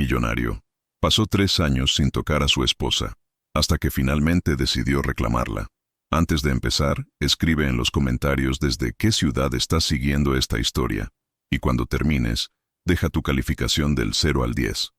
millonario. Pasó 3 años sin tocar a su esposa, hasta que finalmente decidió reclamarla. Antes de empezar, escribe en los comentarios desde qué ciudad estás siguiendo esta historia. Y cuando termines, deja tu calificación del 0 al 10.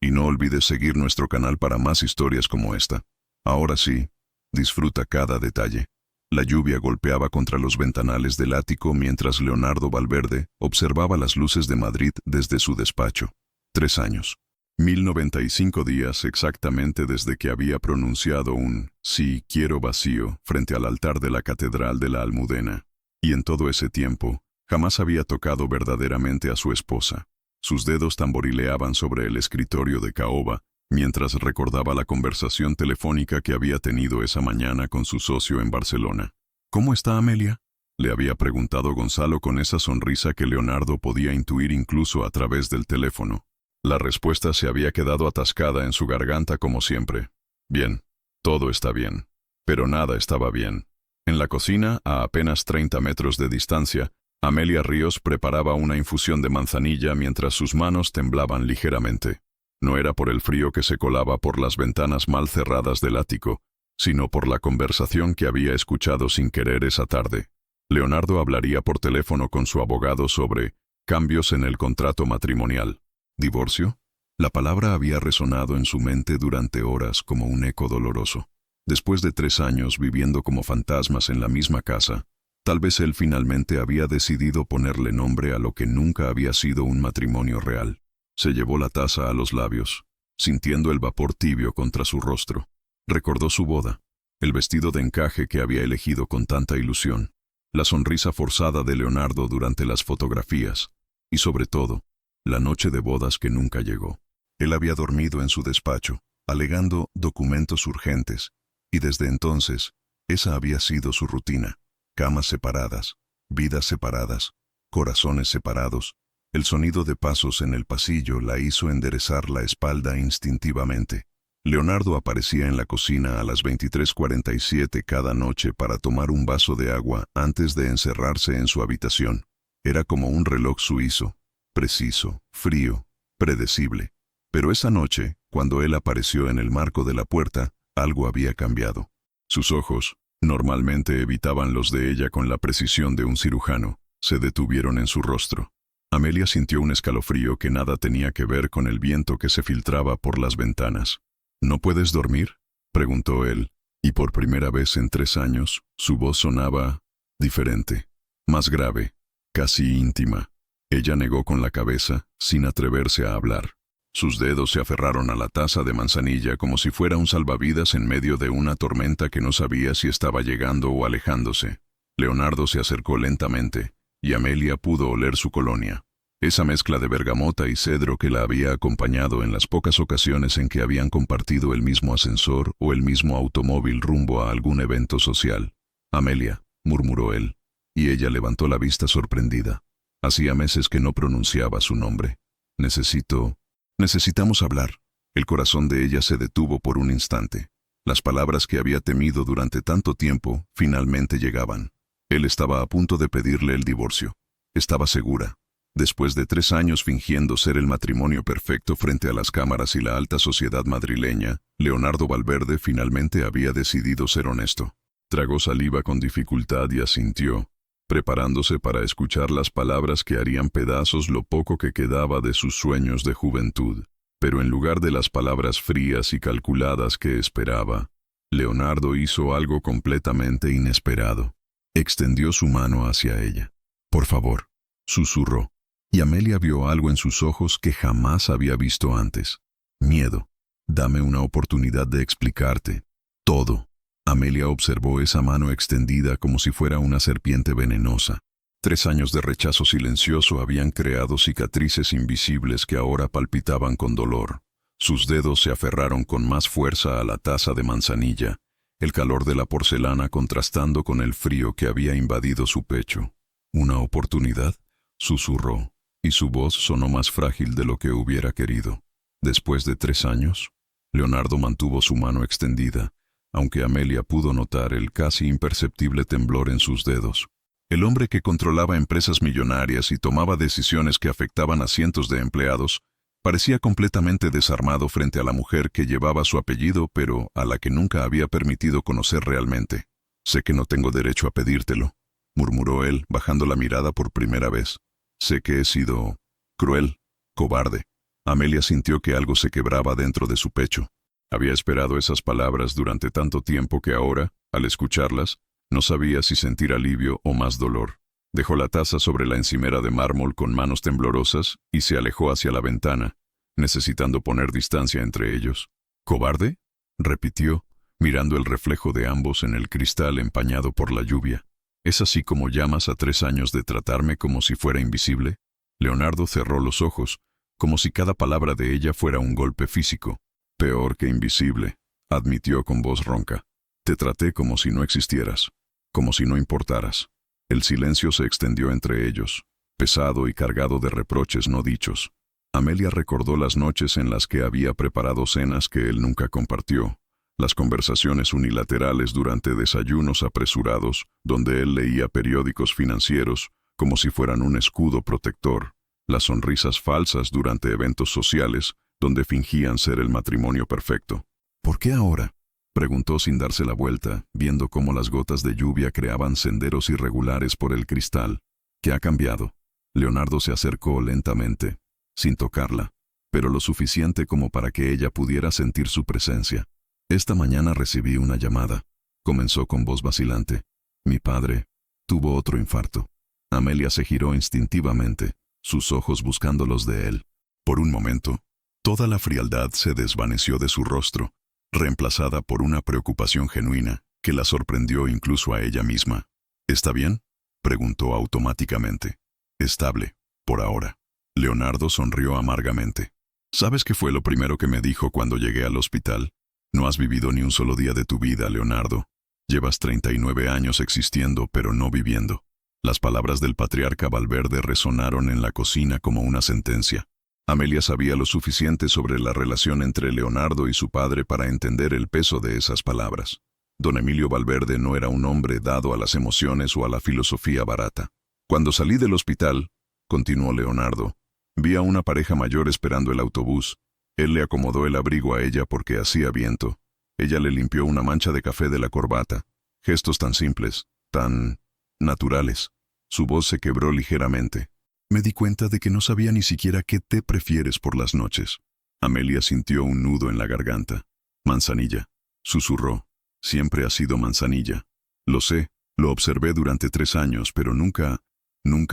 Y no olvides seguir nuestro canal para más historias como esta. Ahora sí, disfruta cada detalle. La lluvia golpeaba contra los ventanales del ático mientras Leonardo Valverde observaba las luces de Madrid desde su despacho. 3 años. 1095 días exactamente desde que había pronunciado un «sí, quiero» vacío frente al altar de la Catedral de la Almudena. Y en todo ese tiempo, jamás había tocado verdaderamente a su esposa. Sus dedos tamborileaban sobre el escritorio de caoba mientras recordaba la conversación telefónica que había tenido esa mañana con su socio en Barcelona. «¿Cómo está Amelia?», le había preguntado Gonzalo con esa sonrisa que Leonardo podía intuir incluso a través del teléfono. La respuesta se había quedado atascada en su garganta como siempre. Bien, todo está bien. Pero nada estaba bien. En la cocina, a apenas 30 metros de distancia, Amelia Ríos preparaba una infusión de manzanilla mientras sus manos temblaban ligeramente. No era por el frío que se colaba por las ventanas mal cerradas del ático, sino por la conversación que había escuchado sin querer esa tarde. Leonardo hablaría por teléfono con su abogado sobre cambios en el contrato matrimonial. ¿Divorcio? La palabra había resonado en su mente durante horas como un eco doloroso. Después de 3 años viviendo como fantasmas en la misma casa, tal vez él finalmente había decidido ponerle nombre a lo que nunca había sido un matrimonio real. Se llevó la taza a los labios, sintiendo el vapor tibio contra su rostro. Recordó su boda, el vestido de encaje que había elegido con tanta ilusión, la sonrisa forzada de Leonardo durante las fotografías, y sobre todo, la noche de bodas que nunca llegó. Él había dormido en su despacho, alegando documentos urgentes, y desde entonces, esa había sido su rutina. Camas separadas, vidas separadas, corazones separados. El sonido de pasos en el pasillo la hizo enderezar la espalda instintivamente. Leonardo aparecía en la cocina a las 23:47 cada noche para tomar un vaso de agua antes de encerrarse en su habitación. Era como un reloj suizo, preciso, frío, predecible. Pero esa noche, cuando él apareció en el marco de la puerta, algo había cambiado. Sus ojos, normalmente evitaban los de ella con la precisión de un cirujano, se detuvieron en su rostro. Amelia sintió un escalofrío que nada tenía que ver con el viento que se filtraba por las ventanas. «¿No puedes dormir?», preguntó él, y por primera vez en 3 años, su voz sonaba diferente, más grave, casi íntima. Ella negó con la cabeza, sin atreverse a hablar. Sus dedos se aferraron a la taza de manzanilla como si fuera un salvavidas en medio de una tormenta que no sabía si estaba llegando o alejándose. Leonardo se acercó lentamente, y Amelia pudo oler su colonia. Esa mezcla de bergamota y cedro que la había acompañado en las pocas ocasiones en que habían compartido el mismo ascensor o el mismo automóvil rumbo a algún evento social. «Amelia», murmuró él, y ella levantó la vista sorprendida. Hacía meses que no pronunciaba su nombre. Necesitamos hablar». El corazón de ella se detuvo por un instante. Las palabras que había temido durante tanto tiempo finalmente llegaban. Él estaba a punto de pedirle el divorcio. Estaba segura. Después de 3 años fingiendo ser el matrimonio perfecto frente a las cámaras y la alta sociedad madrileña, Leonardo Valverde finalmente había decidido ser honesto. Tragó saliva con dificultad y asintió, preparándose para escuchar las palabras que harían pedazos lo poco que quedaba de sus sueños de juventud. Pero en lugar de las palabras frías y calculadas que esperaba, Leonardo hizo algo completamente inesperado. Extendió su mano hacia ella. «Por favor», susurró, y Amelia vio algo en sus ojos que jamás había visto antes. Miedo. «Dame una oportunidad de explicarte todo». Amelia observó esa mano extendida como si fuera una serpiente venenosa. 3 años de rechazo silencioso habían creado cicatrices invisibles que ahora palpitaban con dolor. Sus dedos se aferraron con más fuerza a la taza de manzanilla, el calor de la porcelana contrastando con el frío que había invadido su pecho. «¿Una oportunidad?», susurró, y su voz sonó más frágil de lo que hubiera querido. Después de 3 años, Leonardo mantuvo su mano extendida, aunque Amelia pudo notar el casi imperceptible temblor en sus dedos. El hombre que controlaba empresas millonarias y tomaba decisiones que afectaban a cientos de empleados, Parecía completamente desarmado frente a la mujer que llevaba su apellido, pero a la que nunca había permitido conocer realmente. «Sé que no tengo derecho a pedírtelo», murmuró él, bajando la mirada por primera vez. «Sé que he sido cruel, cobarde». Amelia sintió que algo se quebraba dentro de su pecho. Había esperado esas palabras durante tanto tiempo que ahora, al escucharlas, no sabía si sentir alivio o más dolor. Dejó la taza sobre la encimera de mármol con manos temblorosas y se alejó hacia la ventana, necesitando poner distancia entre ellos. «¿Cobarde?», repitió, mirando el reflejo de ambos en el cristal empañado por la lluvia. «¿Es así como llamas a 3 años de tratarme como si fuera invisible?». Leonardo cerró los ojos, como si cada palabra de ella fuera un golpe físico. «Peor que invisible», admitió con voz ronca. «Te traté como si no existieras, como si no importaras». El silencio se extendió entre ellos, pesado y cargado de reproches no dichos. Amelia recordó las noches en las que había preparado cenas que él nunca compartió, las conversaciones unilaterales durante desayunos apresurados, donde él leía periódicos financieros como si fueran un escudo protector, las sonrisas falsas durante eventos sociales, donde fingían ser el matrimonio perfecto. «¿Por qué ahora?», preguntó sin darse la vuelta, viendo cómo las gotas de lluvia creaban senderos irregulares por el cristal. «¿Qué ha cambiado?». Leonardo se acercó lentamente, sin tocarla, pero lo suficiente como para que ella pudiera sentir su presencia. «Esta mañana recibí una llamada», comenzó con voz vacilante. «Mi padre tuvo otro infarto». Amelia se giró instintivamente, sus ojos buscando los de él. Por un momento, toda la frialdad se desvaneció de su rostro, reemplazada por una preocupación genuina que la sorprendió incluso a ella misma. «¿Está bien?», preguntó automáticamente. «Estable, por ahora». Leonardo sonrió amargamente. «¿Sabes qué fue lo primero que me dijo cuando llegué al hospital? No has vivido ni un solo día de tu vida, Leonardo. Llevas 39 años existiendo, pero no viviendo». Las palabras del patriarca Valverde resonaron en la cocina como una sentencia. Amelia sabía lo suficiente sobre la relación entre Leonardo y su padre para entender el peso de esas palabras. Don Emilio Valverde no era un hombre dado a las emociones o a la filosofía barata. «Cuando salí del hospital», continuó Leonardo, «vi a una pareja mayor esperando el autobús. Él le acomodó el abrigo a ella porque hacía viento. Ella le limpió una mancha de café de la corbata. Gestos tan simples, tan naturales». Su voz se quebró ligeramente. «Me di cuenta de que no sabía ni siquiera qué té prefieres por las noches». Amelia sintió un nudo en la garganta. «Manzanilla», susurró. «Siempre ha sido manzanilla. Lo sé, lo observé durante 3 años, pero nunca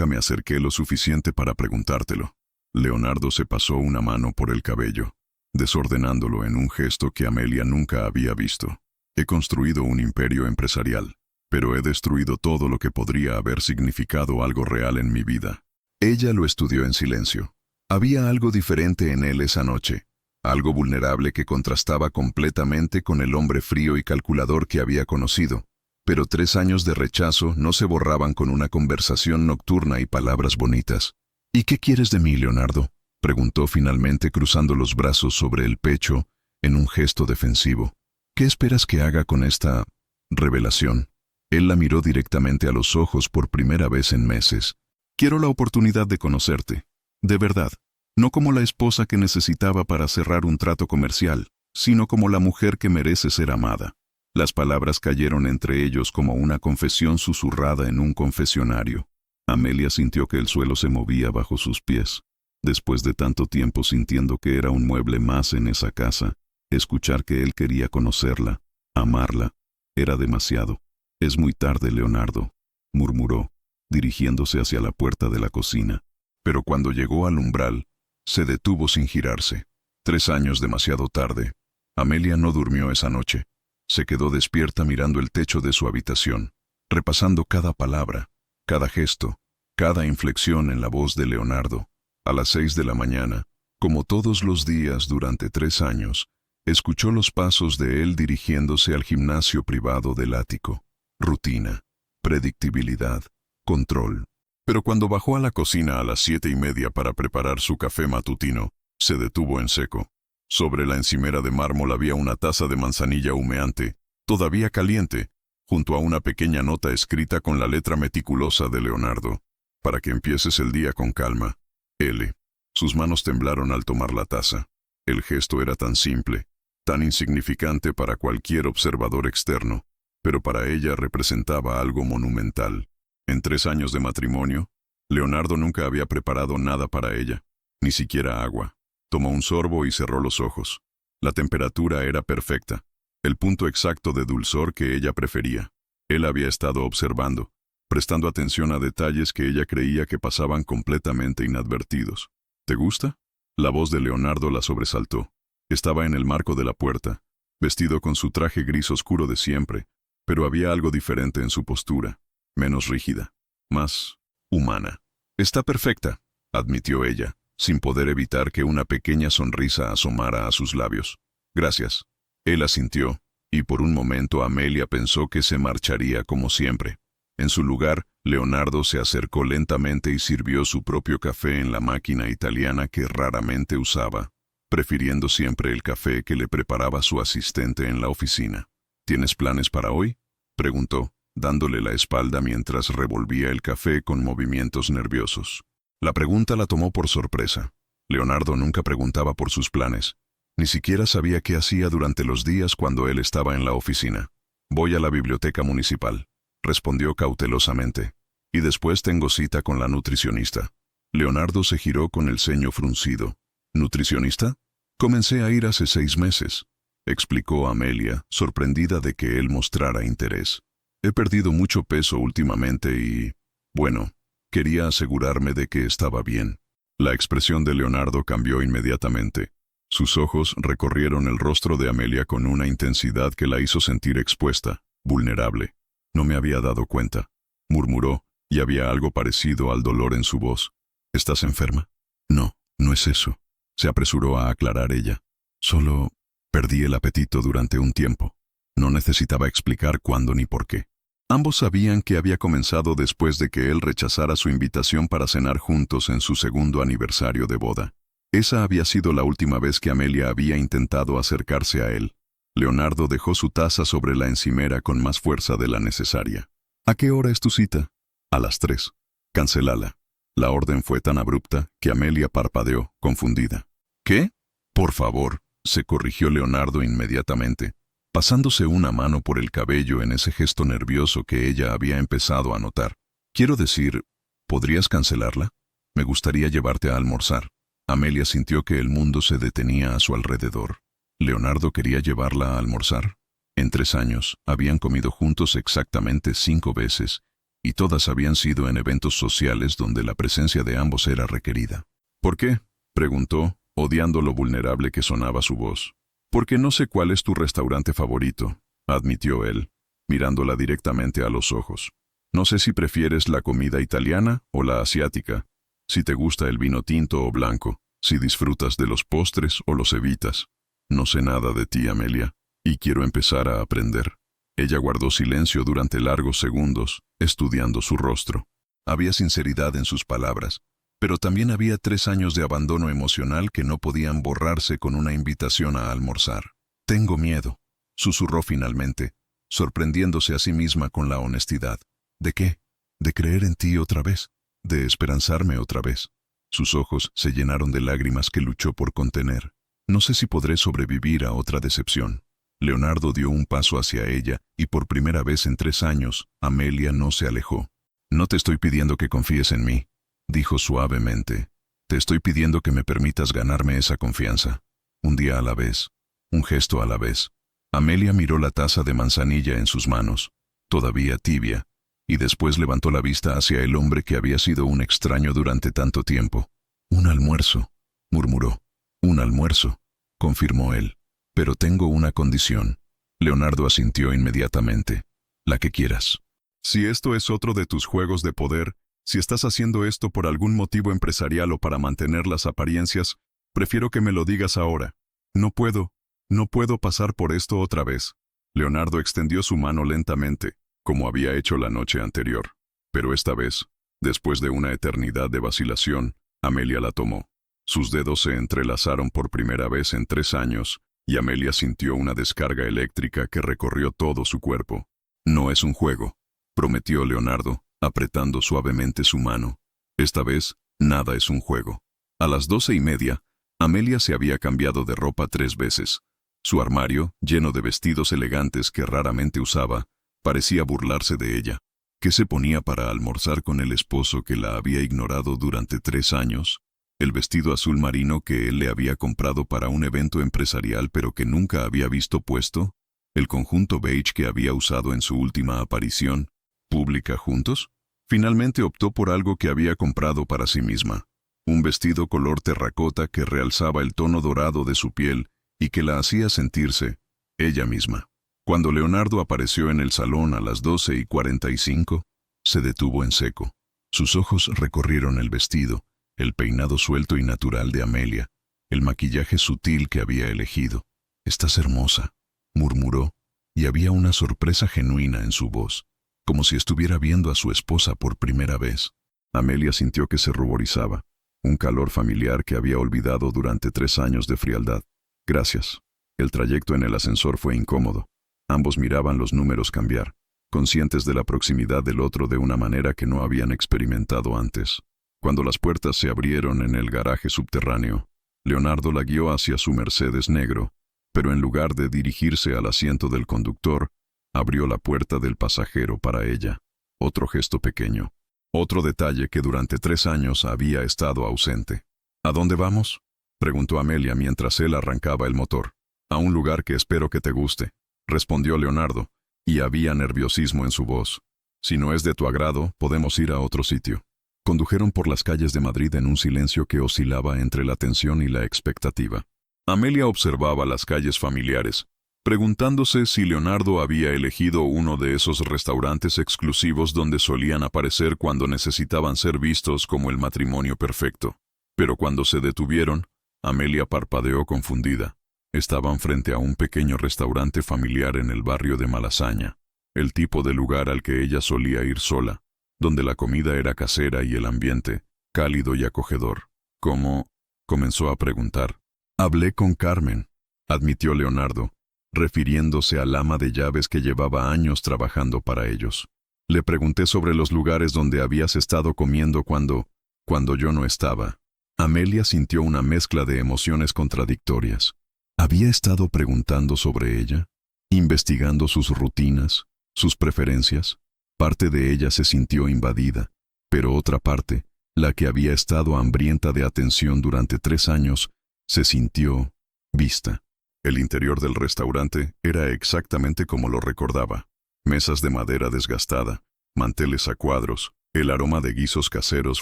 me acerqué lo suficiente para preguntártelo». Leonardo se pasó una mano por el cabello, desordenándolo en un gesto que Amelia nunca había visto. «He construido un imperio empresarial, pero he destruido todo lo que podría haber significado algo real en mi vida». Ella lo estudió en silencio. Había algo diferente en él esa noche, algo vulnerable que contrastaba completamente con el hombre frío y calculador que había conocido. Pero 3 años de rechazo no se borraban con una conversación nocturna y palabras bonitas. «¿Y qué quieres de mí, Leonardo?», preguntó finalmente cruzando los brazos sobre el pecho en un gesto defensivo. «¿Qué esperas que haga con esta revelación?». Él la miró directamente a los ojos por primera vez en meses. «Quiero la oportunidad de conocerte, de verdad, no como la esposa que necesitaba para cerrar un trato comercial, sino como la mujer que merece ser amada». Las palabras cayeron entre ellos como una confesión susurrada en un confesionario. Amelia sintió que el suelo se movía bajo sus pies. Después de tanto tiempo sintiendo que era un mueble más en esa casa, escuchar que él quería conocerla, amarla, era demasiado. «Es muy tarde, Leonardo», murmuró, dirigiéndose hacia la puerta de la cocina. Pero cuando llegó al umbral, se detuvo sin girarse. 3 años demasiado tarde. Amelia no durmió esa noche. Se quedó despierta mirando el techo de su habitación, repasando cada palabra, cada gesto, cada inflexión en la voz de Leonardo. A las 6 de la mañana, como todos los días durante 3 años, escuchó los pasos de él dirigiéndose al gimnasio privado del ático. Rutina, predictibilidad, control. Pero cuando bajó a la cocina a las 7:30 para preparar su café matutino, se detuvo en seco. Sobre la encimera de mármol había una taza de manzanilla humeante, todavía caliente, junto a una pequeña nota escrita con la letra meticulosa de Leonardo. «Para que empieces el día con calma, L». Sus manos temblaron al tomar la taza. El gesto era tan simple, tan insignificante para cualquier observador externo, pero para ella representaba algo monumental. En 3 años de matrimonio, Leonardo nunca había preparado nada para ella, ni siquiera agua. Tomó un sorbo y cerró los ojos. La temperatura era perfecta, el punto exacto de dulzor que ella prefería. Él había estado observando, prestando atención a detalles que ella creía que pasaban completamente inadvertidos. ¿Te gusta? La voz de Leonardo la sobresaltó. Estaba en el marco de la puerta, vestido con su traje gris oscuro de siempre, pero había algo diferente en su postura, menos rígida, más humana. Está perfecta, admitió ella, sin poder evitar que una pequeña sonrisa asomara a sus labios. Gracias. Él asintió, y por un momento Amelia pensó que se marcharía como siempre. En su lugar, Leonardo se acercó lentamente y sirvió su propio café en la máquina italiana que raramente usaba, prefiriendo siempre el café que le preparaba su asistente en la oficina. ¿Tienes planes para hoy?, preguntó, dándole la espalda mientras revolvía el café con movimientos nerviosos. La pregunta la tomó por sorpresa. Leonardo nunca preguntaba por sus planes. Ni siquiera sabía qué hacía durante los días cuando él estaba en la oficina. Voy a la biblioteca municipal, respondió cautelosamente. Y después tengo cita con la nutricionista. Leonardo se giró con el ceño fruncido. ¿Nutricionista? Comencé a ir hace 6 meses, explicó Amelia, sorprendida de que él mostrara interés. He perdido mucho peso últimamente y, bueno, quería asegurarme de que estaba bien. La expresión de Leonardo cambió inmediatamente. Sus ojos recorrieron el rostro de Amelia con una intensidad que la hizo sentir expuesta, vulnerable. No me había dado cuenta, murmuró, y había algo parecido al dolor en su voz. ¿Estás enferma? No, no es eso, se apresuró a aclarar ella. Solo perdí el apetito durante un tiempo. No necesitaba explicar cuándo ni por qué. Ambos sabían que había comenzado después de que él rechazara su invitación para cenar juntos en su 2º aniversario de boda. Esa había sido la última vez que Amelia había intentado acercarse a él. Leonardo dejó su taza sobre la encimera con más fuerza de la necesaria. ¿A qué hora es tu cita? A las 3. Cancelala. La orden fue tan abrupta que Amelia parpadeó, confundida. ¿Qué? Por favor, se corrigió Leonardo inmediatamente, pasándose una mano por el cabello en ese gesto nervioso que ella había empezado a notar. Quiero decir, ¿podrías cancelarla? Me gustaría llevarte a almorzar. Amelia sintió que el mundo se detenía a su alrededor. ¿Leonardo quería llevarla a almorzar? En 3 años, habían comido juntos exactamente 5 veces, y todas habían sido en eventos sociales donde la presencia de ambos era requerida. ¿Por qué?, preguntó, odiando lo vulnerable que sonaba su voz. Porque no sé cuál es tu restaurante favorito, admitió él, mirándola directamente a los ojos. No sé si prefieres la comida italiana o la asiática, si te gusta el vino tinto o blanco, si disfrutas de los postres o los evitas. No sé nada de ti, Amelia, y quiero empezar a aprender. Ella guardó silencio durante largos segundos, estudiando su rostro. Había sinceridad en sus palabras, pero también había 3 años de abandono emocional que no podían borrarse con una invitación a almorzar. Tengo miedo, susurró finalmente, sorprendiéndose a sí misma con la honestidad. ¿De qué? ¿De creer en ti otra vez? ¿De esperanzarme otra vez? Sus ojos se llenaron de lágrimas que luchó por contener. No sé si podré sobrevivir a otra decepción. Leonardo dio un paso hacia ella, y por primera vez en 3 años, Amelia no se alejó. No te estoy pidiendo que confíes en mí, dijo suavemente. Te estoy pidiendo que me permitas ganarme esa confianza. Un día a la vez, un gesto a la vez. Amelia miró la taza de manzanilla en sus manos, todavía tibia, y después levantó la vista hacia el hombre que había sido un extraño durante tanto tiempo. Un almuerzo, murmuró. Un almuerzo, confirmó él. Pero tengo una condición. Leonardo asintió inmediatamente. La que quieras. Si esto es otro de tus juegos de poder, si estás haciendo esto por algún motivo empresarial o para mantener las apariencias, prefiero que me lo digas ahora. No puedo pasar por esto otra vez. Leonardo extendió su mano lentamente, como había hecho la noche anterior. Pero esta vez, después de una eternidad de vacilación, Amelia la tomó. Sus dedos se entrelazaron por primera vez en 3 años, y Amelia sintió una descarga eléctrica que recorrió todo su cuerpo. No es un juego, prometió Leonardo, apretando suavemente su mano. Esta vez, nada es un juego. A las 12:30, Amelia se había cambiado de ropa 3 veces. Su armario, lleno de vestidos elegantes que raramente usaba, parecía burlarse de ella. ¿Qué se ponía para almorzar con el esposo que la había ignorado durante 3 años? El vestido azul marino que él le había comprado para un evento empresarial pero que nunca había visto puesto. El conjunto beige que había usado en su última aparición pública juntos. Finalmente optó por algo que había comprado para sí misma. Un vestido color terracota que realzaba el tono dorado de su piel y que la hacía sentirse ella misma. Cuando Leonardo apareció en el salón a las 12:45, se detuvo en seco. Sus ojos recorrieron el vestido, el peinado suelto y natural de Amelia, el maquillaje sutil que había elegido. «Estás hermosa», murmuró, y había una sorpresa genuina en su voz, como si estuviera viendo a su esposa por primera vez. Amelia sintió que se ruborizaba, un calor familiar que había olvidado durante 3 años de frialdad. «Gracias». El trayecto en el ascensor fue incómodo. Ambos miraban los números cambiar, conscientes de la proximidad del otro de una manera que no habían experimentado antes. Cuando las puertas se abrieron en el garaje subterráneo, Leonardo la guió hacia su Mercedes negro, pero en lugar de dirigirse al asiento del conductor, abrió la puerta del pasajero para ella. Otro gesto pequeño. Otro detalle que durante 3 años había estado ausente. «¿A dónde vamos?», preguntó Amelia mientras él arrancaba el motor. «A un lugar que espero que te guste», respondió Leonardo, y había nerviosismo en su voz. «Si no es de tu agrado, podemos ir a otro sitio». Condujeron por las calles de Madrid en un silencio que oscilaba entre la tensión y la expectativa. Amelia observaba las calles familiares, preguntándose si Leonardo había elegido uno de esos restaurantes exclusivos donde solían aparecer cuando necesitaban ser vistos como el matrimonio perfecto. Pero cuando se detuvieron, Amelia parpadeó confundida. Estaban frente a un pequeño restaurante familiar en el barrio de Malasaña, el tipo de lugar al que ella solía ir sola, donde la comida era casera y el ambiente cálido y acogedor. «¿Cómo?», comenzó a preguntar. «Hablé con Carmen», admitió Leonardo, refiriéndose al ama de llaves que llevaba años trabajando para ellos. «Le pregunté sobre los lugares donde habías estado comiendo cuando yo no estaba». Amelia sintió una mezcla de emociones contradictorias. ¿Había estado preguntando sobre ella? ¿Investigando sus rutinas? ¿Sus preferencias? Parte de ella se sintió invadida, pero otra parte, la que había estado hambrienta de atención durante 3 años, se sintió vista. El interior del restaurante era exactamente como lo recordaba. Mesas de madera desgastada, manteles a cuadros, el aroma de guisos caseros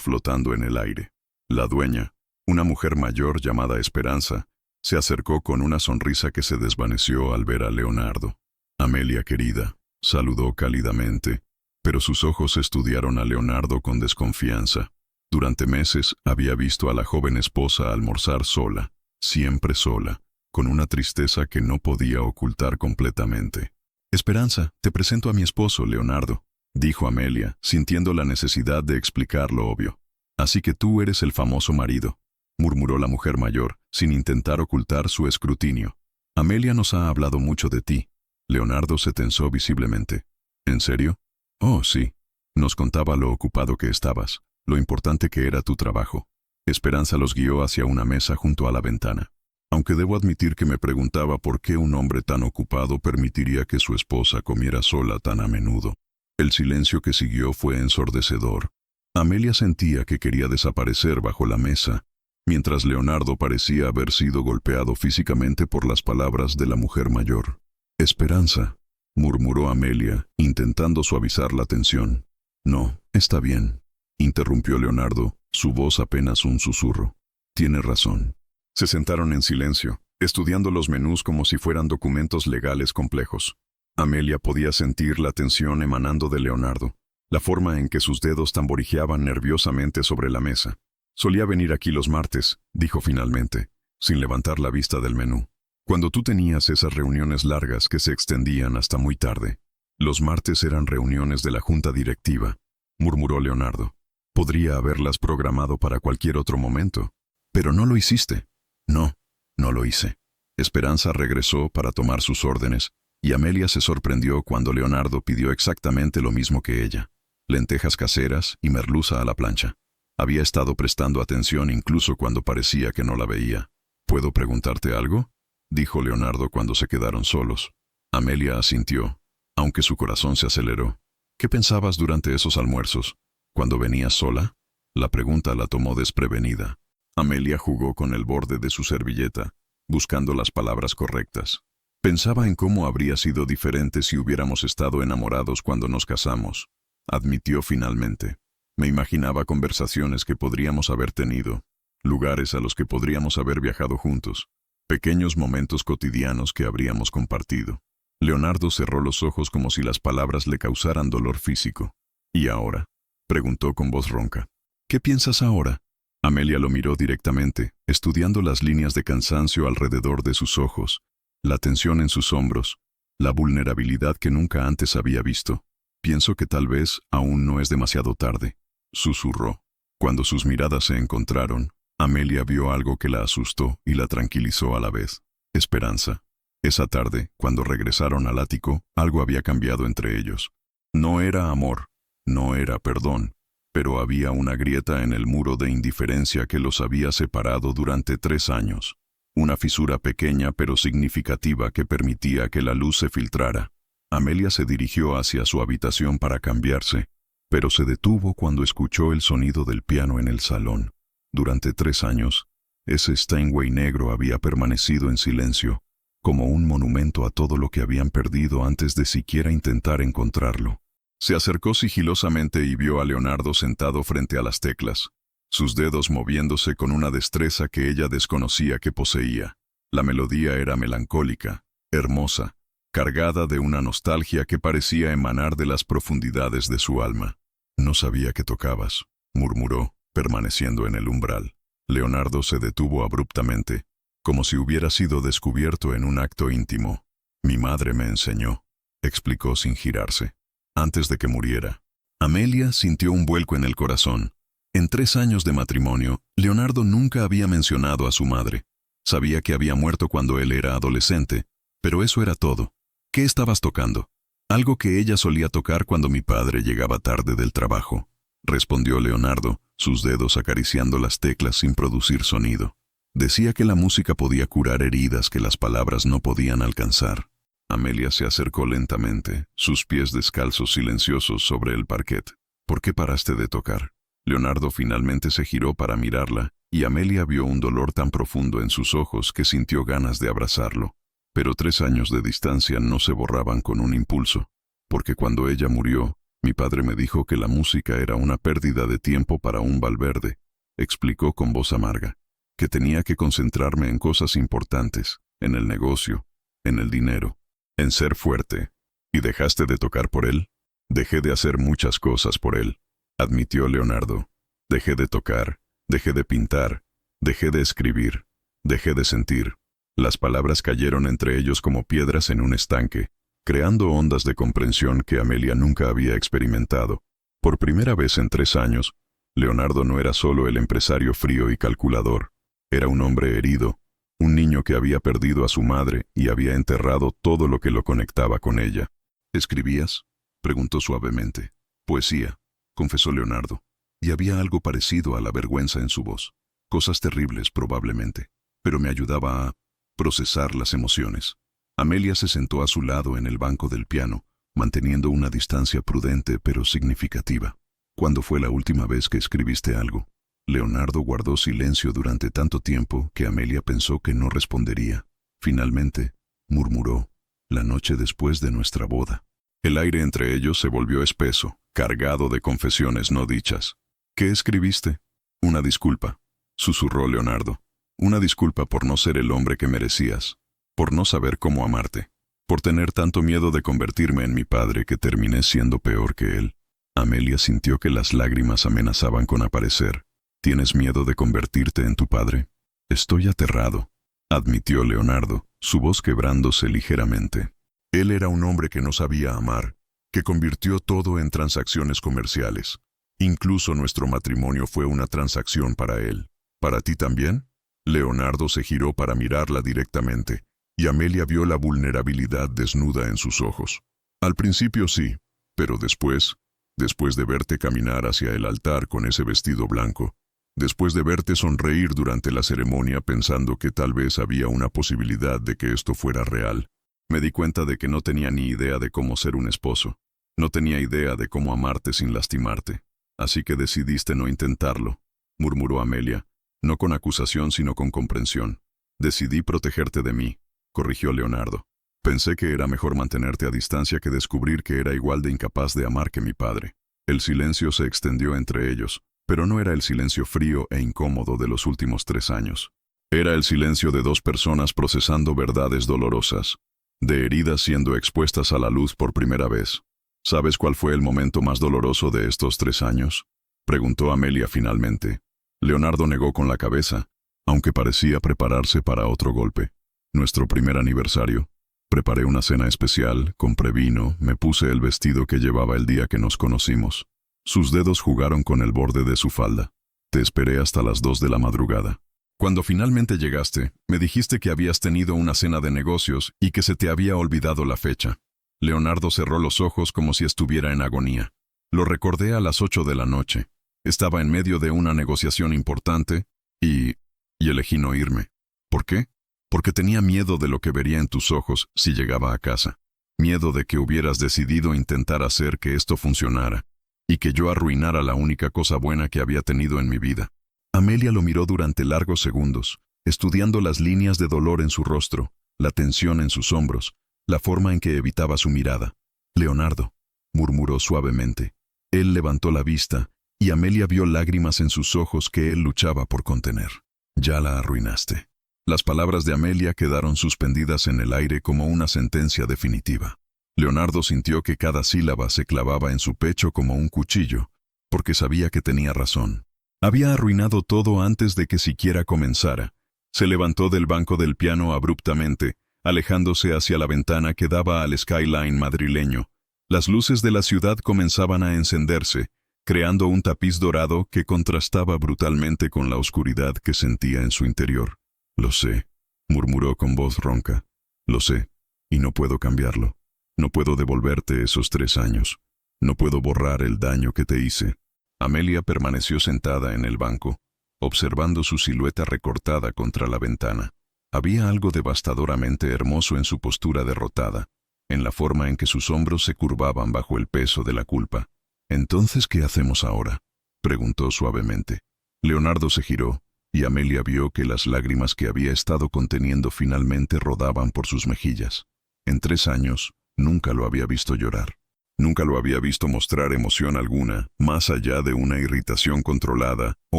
flotando en el aire. La dueña, una mujer mayor llamada Esperanza, se acercó con una sonrisa que se desvaneció al ver a Leonardo. «Amelia querida», saludó cálidamente, pero sus ojos estudiaron a Leonardo con desconfianza. Durante meses había visto a la joven esposa almorzar sola, siempre sola, con una tristeza que no podía ocultar completamente. «Esperanza, te presento a mi esposo, Leonardo», dijo Amelia, sintiendo la necesidad de explicar lo obvio. «Así que tú eres el famoso marido», murmuró la mujer mayor, sin intentar ocultar su escrutinio. «Amelia nos ha hablado mucho de ti». Leonardo se tensó visiblemente. «¿En serio?». «Oh, sí. Nos contaba lo ocupado que estabas, lo importante que era tu trabajo». Esperanza los guió hacia una mesa junto a la ventana. Aunque debo admitir que me preguntaba por qué un hombre tan ocupado permitiría que su esposa comiera sola tan a menudo. El silencio que siguió fue ensordecedor. Amelia sentía que quería desaparecer bajo la mesa, mientras Leonardo parecía haber sido golpeado físicamente por las palabras de la mujer mayor. «Esperanza», murmuró Amelia, intentando suavizar la tensión. «No, está bien», interrumpió Leonardo, su voz apenas un susurro. «Tiene razón». Se sentaron en silencio, estudiando los menús como si fueran documentos legales complejos. Amelia podía sentir la tensión emanando de Leonardo, la forma en que sus dedos tamborileaban nerviosamente sobre la mesa. «Solía venir aquí los martes», dijo finalmente, sin levantar la vista del menú. «Cuando tú tenías esas reuniones largas que se extendían hasta muy tarde». «Los martes eran reuniones de la junta directiva», murmuró Leonardo. «Podría haberlas programado para cualquier otro momento». «Pero no lo hiciste». «No, no lo hice». Esperanza regresó para tomar sus órdenes, y Amelia se sorprendió cuando Leonardo pidió exactamente lo mismo que ella: lentejas caseras y merluza a la plancha. Había estado prestando atención incluso cuando parecía que no la veía. ¿Puedo preguntarte algo?, dijo Leonardo cuando se quedaron solos. Amelia asintió, aunque su corazón se aceleró. ¿Qué pensabas durante esos almuerzos? ¿Cuando venías sola? La pregunta la tomó desprevenida. Amelia jugó con el borde de su servilleta, buscando las palabras correctas. Pensaba en cómo habría sido diferente si hubiéramos estado enamorados cuando nos casamos, admitió finalmente. Me imaginaba conversaciones que podríamos haber tenido, lugares a los que podríamos haber viajado juntos, pequeños momentos cotidianos que habríamos compartido. Leonardo cerró los ojos como si las palabras le causaran dolor físico. ¿Y ahora?, preguntó con voz ronca. ¿Qué piensas ahora? Amelia lo miró directamente, estudiando las líneas de cansancio alrededor de sus ojos, la tensión en sus hombros, la vulnerabilidad que nunca antes había visto. Pienso que tal vez aún no es demasiado tarde, susurró. Cuando sus miradas se encontraron, Amelia vio algo que la asustó y la tranquilizó a la vez. Esperanza. Esa tarde, cuando regresaron al ático, algo había cambiado entre ellos. No era amor, no era perdón, pero había una grieta en el muro de indiferencia que los había separado durante 3 años. Una fisura pequeña pero significativa que permitía que la luz se filtrara. Amelia se dirigió hacia su habitación para cambiarse, pero se detuvo cuando escuchó el sonido del piano en el salón. Durante 3 años, ese Steinway negro había permanecido en silencio, como un monumento a todo lo que habían perdido antes de siquiera intentar encontrarlo. Se acercó sigilosamente y vio a Leonardo sentado frente a las teclas, sus dedos moviéndose con una destreza que ella desconocía que poseía. La melodía era melancólica, hermosa, cargada de una nostalgia que parecía emanar de las profundidades de su alma. No sabía que tocabas, murmuró, permaneciendo en el umbral. Leonardo se detuvo abruptamente, como si hubiera sido descubierto en un acto íntimo. Mi madre me enseñó, explicó sin girarse, antes de que muriera. Amelia sintió un vuelco en el corazón. En 3 años de matrimonio, Leonardo nunca había mencionado a su madre. Sabía que había muerto cuando él era adolescente, pero eso era todo. ¿Qué estabas tocando? Algo que ella solía tocar cuando mi padre llegaba tarde del trabajo, respondió Leonardo, sus dedos acariciando las teclas sin producir sonido. Decía que la música podía curar heridas que las palabras no podían alcanzar. Amelia se acercó lentamente, sus pies descalzos silenciosos sobre el parquet. ¿Por qué paraste de tocar? Leonardo finalmente se giró para mirarla, y Amelia vio un dolor tan profundo en sus ojos que sintió ganas de abrazarlo. Pero 3 años de distancia no se borraban con un impulso, porque cuando ella murió, mi padre me dijo que la música era una pérdida de tiempo para un Valverde, explicó con voz amarga, que tenía que concentrarme en cosas importantes, en el negocio, en el dinero, en ser fuerte. ¿Y dejaste de tocar por él? Dejé de hacer muchas cosas por él, admitió Leonardo. Dejé de tocar, dejé de pintar, dejé de escribir, dejé de sentir. Las palabras cayeron entre ellos como piedras en un estanque, creando ondas de comprensión que Amelia nunca había experimentado. Por primera vez en 3 años, Leonardo no era solo el empresario frío y calculador. Era un hombre herido, un niño que había perdido a su madre y había enterrado todo lo que lo conectaba con ella. ¿Escribías?, preguntó suavemente. Poesía, confesó Leonardo, y había algo parecido a la vergüenza en su voz. Cosas terribles, probablemente, pero me ayudaba a procesar las emociones. Amelia se sentó a su lado en el banco del piano, manteniendo una distancia prudente pero significativa. ¿Cuándo fue la última vez que escribiste algo? Leonardo guardó silencio durante tanto tiempo que Amelia pensó que no respondería. Finalmente, murmuró, la noche después de nuestra boda. El aire entre ellos se volvió espeso, cargado de confesiones no dichas. ¿Qué escribiste? Una disculpa, susurró Leonardo. Una disculpa por no ser el hombre que merecías, por no saber cómo amarte, por tener tanto miedo de convertirme en mi padre que terminé siendo peor que él. Amelia sintió que las lágrimas amenazaban con aparecer. ¿Tienes miedo de convertirte en tu padre? Estoy aterrado, admitió Leonardo, su voz quebrándose ligeramente. Él era un hombre que no sabía amar, que convirtió todo en transacciones comerciales. Incluso nuestro matrimonio fue una transacción para él. ¿Para ti también? Leonardo se giró para mirarla directamente, y Amelia vio la vulnerabilidad desnuda en sus ojos. Al principio sí, pero después, Después de verte caminar hacia el altar con ese vestido blanco, después de verte sonreír durante la ceremonia pensando que tal vez había una posibilidad de que esto fuera real, me di cuenta de que no tenía ni idea de cómo ser un esposo. No tenía idea de cómo amarte sin lastimarte. Así que decidiste no intentarlo, murmuró Amelia, no con acusación sino con comprensión. Decidí protegerte de mí, corrigió Leonardo. Pensé que era mejor mantenerte a distancia que descubrir que era igual de incapaz de amar que mi padre. El silencio se extendió entre ellos, pero no era el silencio frío e incómodo de los últimos 3 años. Era el silencio de 2 personas procesando verdades dolorosas, de heridas siendo expuestas a la luz por primera vez. ¿Sabes cuál fue el momento más doloroso de estos 3 años? Preguntó Amelia finalmente. Leonardo negó con la cabeza, aunque parecía prepararse para otro golpe. Nuestro primer aniversario. Preparé una cena especial, compré vino, me puse el vestido que llevaba el día que nos conocimos. Sus dedos jugaron con el borde de su falda. Te esperé hasta las 2 de la madrugada. Cuando finalmente llegaste, me dijiste que habías tenido una cena de negocios y que se te había olvidado la fecha. Leonardo cerró los ojos como si estuviera en agonía. Lo recordé a las 8 de la noche. Estaba en medio de una negociación importante y elegí no irme. ¿Por qué? Porque tenía miedo de lo que vería en tus ojos si llegaba a casa. Miedo de que hubieras decidido intentar hacer que esto funcionara y que yo arruinara la única cosa buena que había tenido en mi vida. Amelia lo miró durante largos segundos, estudiando las líneas de dolor en su rostro, la tensión en sus hombros, la forma en que evitaba su mirada. Leonardo, murmuró suavemente. Él levantó la vista y Amelia vio lágrimas en sus ojos que él luchaba por contener. Ya la arruinaste. Las palabras de Amelia quedaron suspendidas en el aire como una sentencia definitiva. Leonardo sintió que cada sílaba se clavaba en su pecho como un cuchillo, porque sabía que tenía razón. Había arruinado todo antes de que siquiera comenzara. Se levantó del banco del piano abruptamente, alejándose hacia la ventana que daba al skyline madrileño. Las luces de la ciudad comenzaban a encenderse, creando un tapiz dorado que contrastaba brutalmente con la oscuridad que sentía en su interior. Lo sé, murmuró con voz ronca. Lo sé, y no puedo cambiarlo. No puedo devolverte esos 3 años. No puedo borrar el daño que te hice. Amelia permaneció sentada en el banco, observando su silueta recortada contra la ventana. Había algo devastadoramente hermoso en su postura derrotada, en la forma en que sus hombros se curvaban bajo el peso de la culpa. «¿Entonces qué hacemos ahora?», preguntó suavemente. Leonardo se giró, y Amelia vio que las lágrimas que había estado conteniendo finalmente rodaban por sus mejillas. En 3 años, nunca lo había visto llorar. Nunca lo había visto mostrar emoción alguna, más allá de una irritación controlada o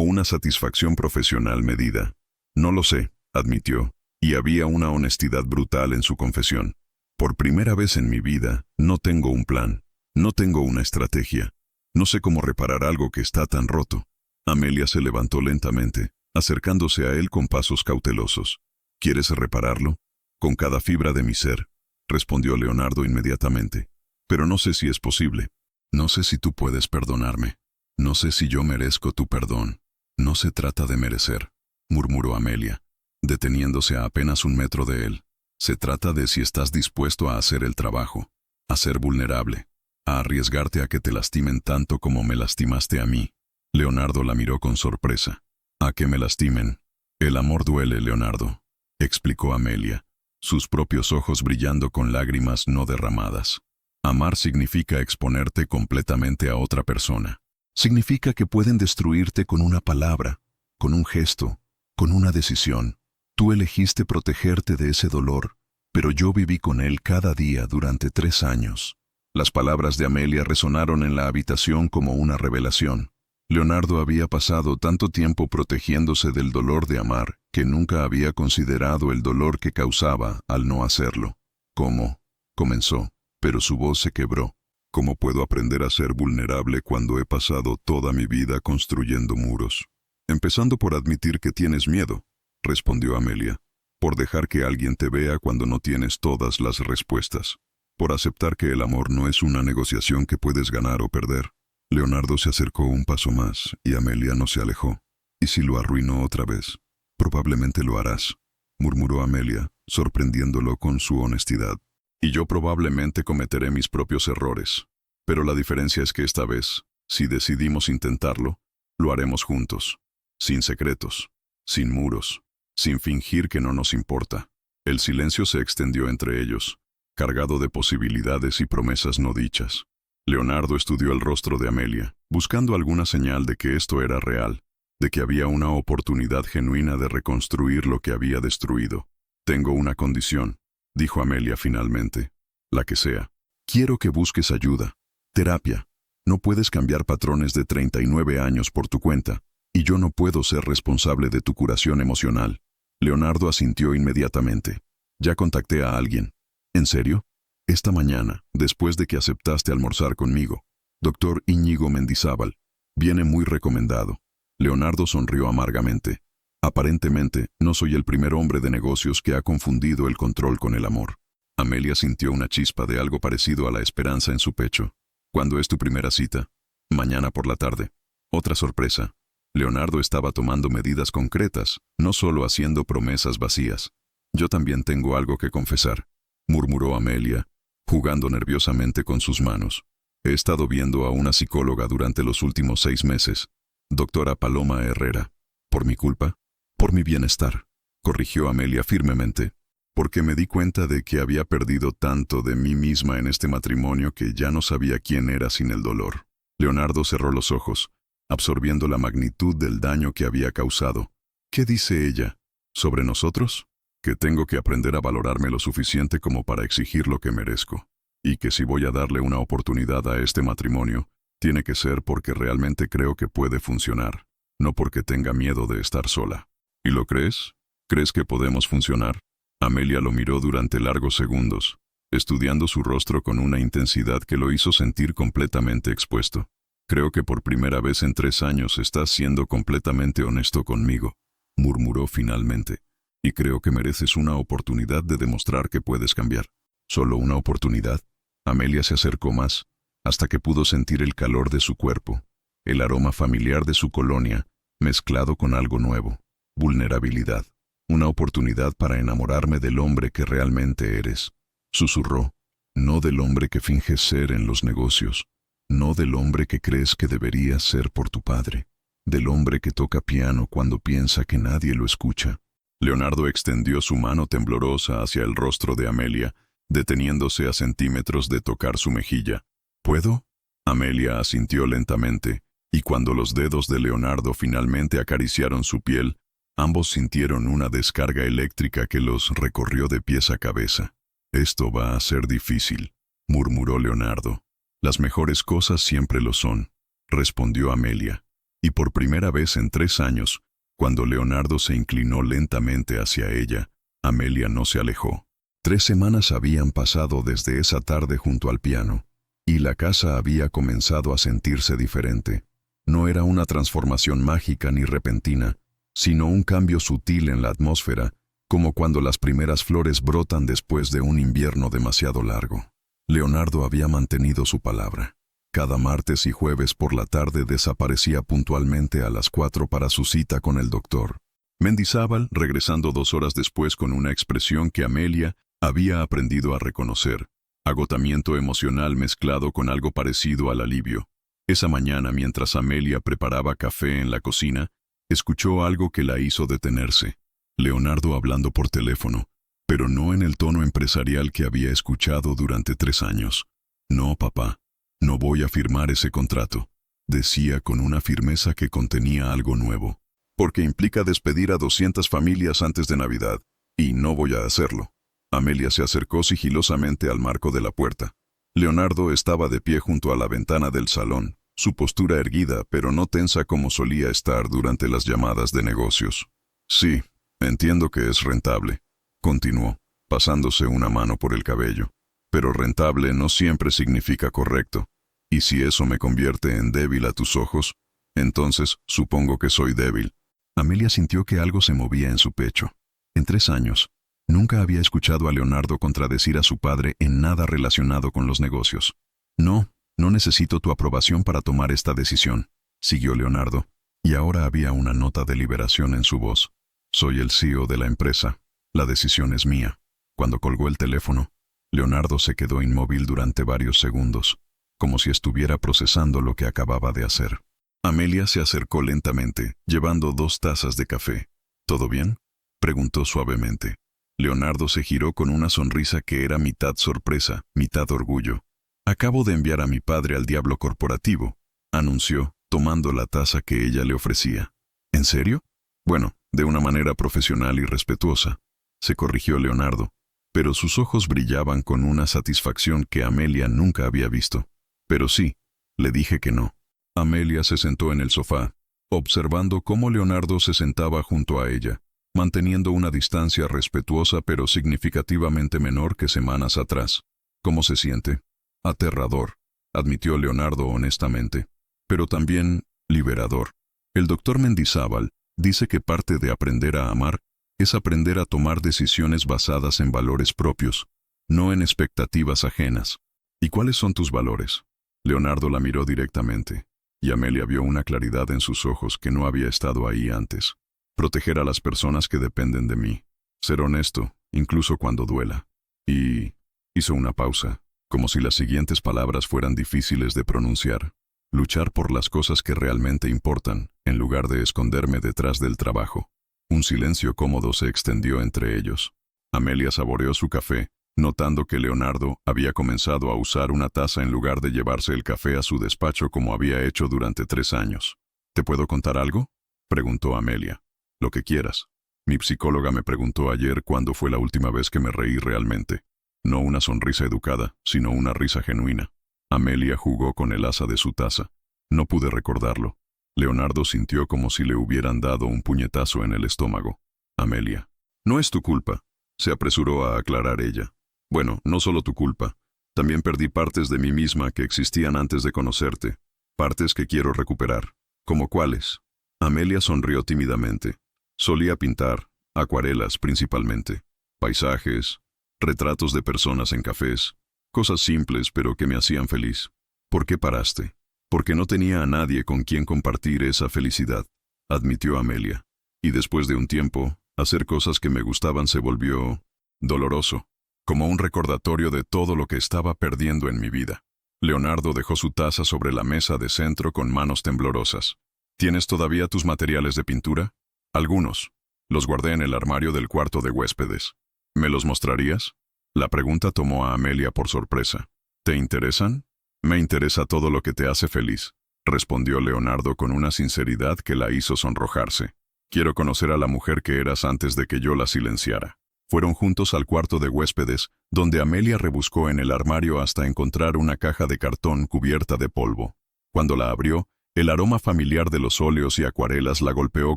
una satisfacción profesional medida. «No lo sé», admitió, y había una honestidad brutal en su confesión. «Por primera vez en mi vida, no tengo un plan, no tengo una estrategia. No sé cómo reparar algo que está tan roto». Amelia se levantó lentamente, acercándose a él con pasos cautelosos. «¿Quieres repararlo?». «Con cada fibra de mi ser», respondió Leonardo inmediatamente. «Pero no sé si es posible. No sé si tú puedes perdonarme. No sé si yo merezco tu perdón». «No se trata de merecer», murmuró Amelia, deteniéndose a apenas 1 metro de él. «Se trata de si estás dispuesto a hacer el trabajo, a ser vulnerable, a arriesgarte a que te lastimen tanto como me lastimaste a mí». Leonardo la miró con sorpresa. «¿A que me lastimen?». «El amor duele, Leonardo», explicó Amelia, sus propios ojos brillando con lágrimas no derramadas. «Amar significa exponerte completamente a otra persona. Significa que pueden destruirte con una palabra, con un gesto, con una decisión. Tú elegiste protegerte de ese dolor, pero yo viví con él cada día durante 3 años». Las palabras de Amelia resonaron en la habitación como una revelación. Leonardo había pasado tanto tiempo protegiéndose del dolor de amar que nunca había considerado el dolor que causaba al no hacerlo. «¿Cómo?», comenzó, pero su voz se quebró. «¿Cómo puedo aprender a ser vulnerable cuando he pasado toda mi vida construyendo muros?». «Empezando por admitir que tienes miedo», respondió Amelia, «por dejar que alguien te vea cuando no tienes todas las respuestas, por aceptar que el amor no es una negociación que puedes ganar o perder». Leonardo se acercó un paso más y Amelia no se alejó. «¿Y si lo arruinó otra vez?». «Probablemente lo harás», murmuró Amelia, sorprendiéndolo con su honestidad. «Y yo probablemente cometeré mis propios errores. Pero la diferencia es que esta vez, si decidimos intentarlo, lo haremos juntos, sin secretos, sin muros, sin fingir que no nos importa. El silencio se extendió entre ellos, cargado de posibilidades y promesas no dichas. Leonardo estudió el rostro de Amelia, buscando alguna señal de que esto era real, de que había una oportunidad genuina de reconstruir lo que había destruido. «Tengo una condición», dijo Amelia finalmente, «la que sea. Quiero que busques ayuda, terapia. No puedes cambiar patrones de 39 años por tu cuenta, y yo no puedo ser responsable de tu curación emocional». Leonardo asintió inmediatamente. «Ya contacté a alguien». «¿En serio?» «Esta mañana, después de que aceptaste almorzar conmigo. Doctor Íñigo Mendizábal. Viene muy recomendado». Leonardo sonrió amargamente. «Aparentemente, no soy el primer hombre de negocios que ha confundido el control con el amor». Amelia sintió una chispa de algo parecido a la esperanza en su pecho. «¿Cuándo es tu primera cita?» «Mañana por la tarde». Otra sorpresa. Leonardo estaba tomando medidas concretas, no solo haciendo promesas vacías. «Yo también tengo algo que confesar», murmuró Amelia, jugando nerviosamente con sus manos. «He estado viendo a una psicóloga durante los últimos 6 meses, doctora Paloma Herrera. ¿Por mi culpa?» «Por mi bienestar», corrigió Amelia firmemente, «porque me di cuenta de que había perdido tanto de mí misma en este matrimonio que ya no sabía quién era sin el dolor». Leonardo cerró los ojos, absorbiendo la magnitud del daño que había causado. «¿Qué dice ella? ¿Sobre nosotros?» «Que tengo que aprender a valorarme lo suficiente como para exigir lo que merezco. Y que si voy a darle una oportunidad a este matrimonio, tiene que ser porque realmente creo que puede funcionar, no porque tenga miedo de estar sola». «¿Y lo crees? ¿Crees que podemos funcionar?» Amelia lo miró durante largos segundos, estudiando su rostro con una intensidad que lo hizo sentir completamente expuesto. «Creo que por primera vez en 3 años estás siendo completamente honesto conmigo», murmuró finalmente. «Y creo que mereces una oportunidad de demostrar que puedes cambiar». «¿Solo una oportunidad?» Amelia se acercó más, hasta que pudo sentir el calor de su cuerpo, el aroma familiar de su colonia, mezclado con algo nuevo. Vulnerabilidad. «Una oportunidad para enamorarme del hombre que realmente eres», susurró. «No del hombre que finges ser en los negocios. No del hombre que crees que deberías ser por tu padre. Del hombre que toca piano cuando piensa que nadie lo escucha». Leonardo extendió su mano temblorosa hacia el rostro de Amelia, deteniéndose a centímetros de tocar su mejilla. «¿Puedo?» Amelia asintió lentamente, y cuando los dedos de Leonardo finalmente acariciaron su piel, ambos sintieron una descarga eléctrica que los recorrió de pies a cabeza. «Esto va a ser difícil», murmuró Leonardo. «Las mejores cosas siempre lo son», respondió Amelia. Y por primera vez en 3 años, cuando Leonardo se inclinó lentamente hacia ella, Amelia no se alejó. 3 semanas habían pasado desde esa tarde junto al piano, y la casa había comenzado a sentirse diferente. No era una transformación mágica ni repentina, sino un cambio sutil en la atmósfera, como cuando las primeras flores brotan después de un invierno demasiado largo. Leonardo había mantenido su palabra. Cada martes y jueves por la tarde desaparecía puntualmente a las 4 para su cita con el doctor Mendizábal, regresando 2 horas después con una expresión que Amelia había aprendido a reconocer: agotamiento emocional mezclado con algo parecido al alivio. Esa mañana, mientras Amelia preparaba café en la cocina, escuchó algo que la hizo detenerse. Leonardo hablando por teléfono, pero no en el tono empresarial que había escuchado durante 3 años. «No, papá, no voy a firmar ese contrato», decía con una firmeza que contenía algo nuevo. «Porque implica despedir a 200 familias antes de Navidad, y no voy a hacerlo». Amelia se acercó sigilosamente al marco de la puerta. Leonardo estaba de pie junto a la ventana del salón, su postura erguida pero no tensa como solía estar durante las llamadas de negocios. «Sí, entiendo que es rentable», continuó, pasándose una mano por el cabello. «Pero rentable no siempre significa correcto. Y si eso me convierte en débil a tus ojos, entonces supongo que soy débil». Amelia sintió que algo se movía en su pecho. En 3 años, nunca había escuchado a Leonardo contradecir a su padre en nada relacionado con los negocios. «No necesito tu aprobación para tomar esta decisión», siguió Leonardo, y ahora había una nota de liberación en su voz. «Soy el CEO de la empresa. La decisión es mía». Cuando colgó el teléfono, Leonardo se quedó inmóvil durante varios segundos. como si estuviera procesando lo que acababa de hacer. Amelia se acercó lentamente, llevando 2 tazas de café. ¿Todo bien?, preguntó suavemente. Leonardo se giró con una sonrisa que era mitad sorpresa, mitad orgullo. «Acabo de enviar a mi padre al diablo corporativo», anunció, tomando la taza que ella le ofrecía. «¿En serio?». «Bueno, de una manera profesional y respetuosa», se corrigió Leonardo, pero sus ojos brillaban con una satisfacción que Amelia nunca había visto. «Pero sí, le dije que no». Amelia se sentó en el sofá, observando cómo Leonardo se sentaba junto a ella, manteniendo una distancia respetuosa pero significativamente menor que semanas atrás. «¿Cómo se siente?». «Aterrador», admitió Leonardo honestamente, «pero también liberador. El doctor Mendizábal dice que parte de aprender a amar es aprender a tomar decisiones basadas en valores propios, no en expectativas ajenas». «¿Y cuáles son tus valores?». Leonardo la miró directamente, y Amelia vio una claridad en sus ojos que no había estado ahí antes. «Proteger a las personas que dependen de mí. Ser honesto, incluso cuando duela». Y hizo una pausa, como si las siguientes palabras fueran difíciles de pronunciar. «Luchar por las cosas que realmente importan, en lugar de esconderme detrás del trabajo». Un silencio cómodo se extendió entre ellos. Amelia saboreó su café, notando que Leonardo había comenzado a usar una taza en lugar de llevarse el café a su despacho como había hecho durante 3 años. «¿Te puedo contar algo?», preguntó Amelia. «Lo que quieras. Mi psicóloga me preguntó ayer cuándo fue la última vez que me reí realmente. No una sonrisa educada, sino una risa genuina». Amelia jugó con el asa de su taza. «No pude recordarlo». Leonardo sintió como si le hubieran dado un puñetazo en el estómago. «Amelia, no es tu culpa», se apresuró a aclarar ella. «Bueno, no solo tu culpa. También perdí partes de mí misma que existían antes de conocerte. Partes que quiero recuperar». «¿Cómo cuáles?». Amelia sonrió tímidamente. «Solía pintar, acuarelas principalmente, paisajes, retratos de personas en cafés, cosas simples pero que me hacían feliz». «¿Por qué paraste?». «Porque no tenía a nadie con quien compartir esa felicidad», admitió Amelia. «Y después de un tiempo, hacer cosas que me gustaban se volvió doloroso, como un recordatorio de todo lo que estaba perdiendo en mi vida». Leonardo dejó su taza sobre la mesa de centro con manos temblorosas. «¿Tienes todavía tus materiales de pintura?». «Algunos. Los guardé en el armario del cuarto de huéspedes». «¿Me los mostrarías?». La pregunta tomó a Amelia por sorpresa. «¿Te interesan?». «Me interesa todo lo que te hace feliz», respondió Leonardo con una sinceridad que la hizo sonrojarse. «Quiero conocer a la mujer que eras antes de que yo la silenciara». Fueron juntos al cuarto de huéspedes, donde Amelia rebuscó en el armario hasta encontrar una caja de cartón cubierta de polvo. Cuando la abrió, el aroma familiar de los óleos y acuarelas la golpeó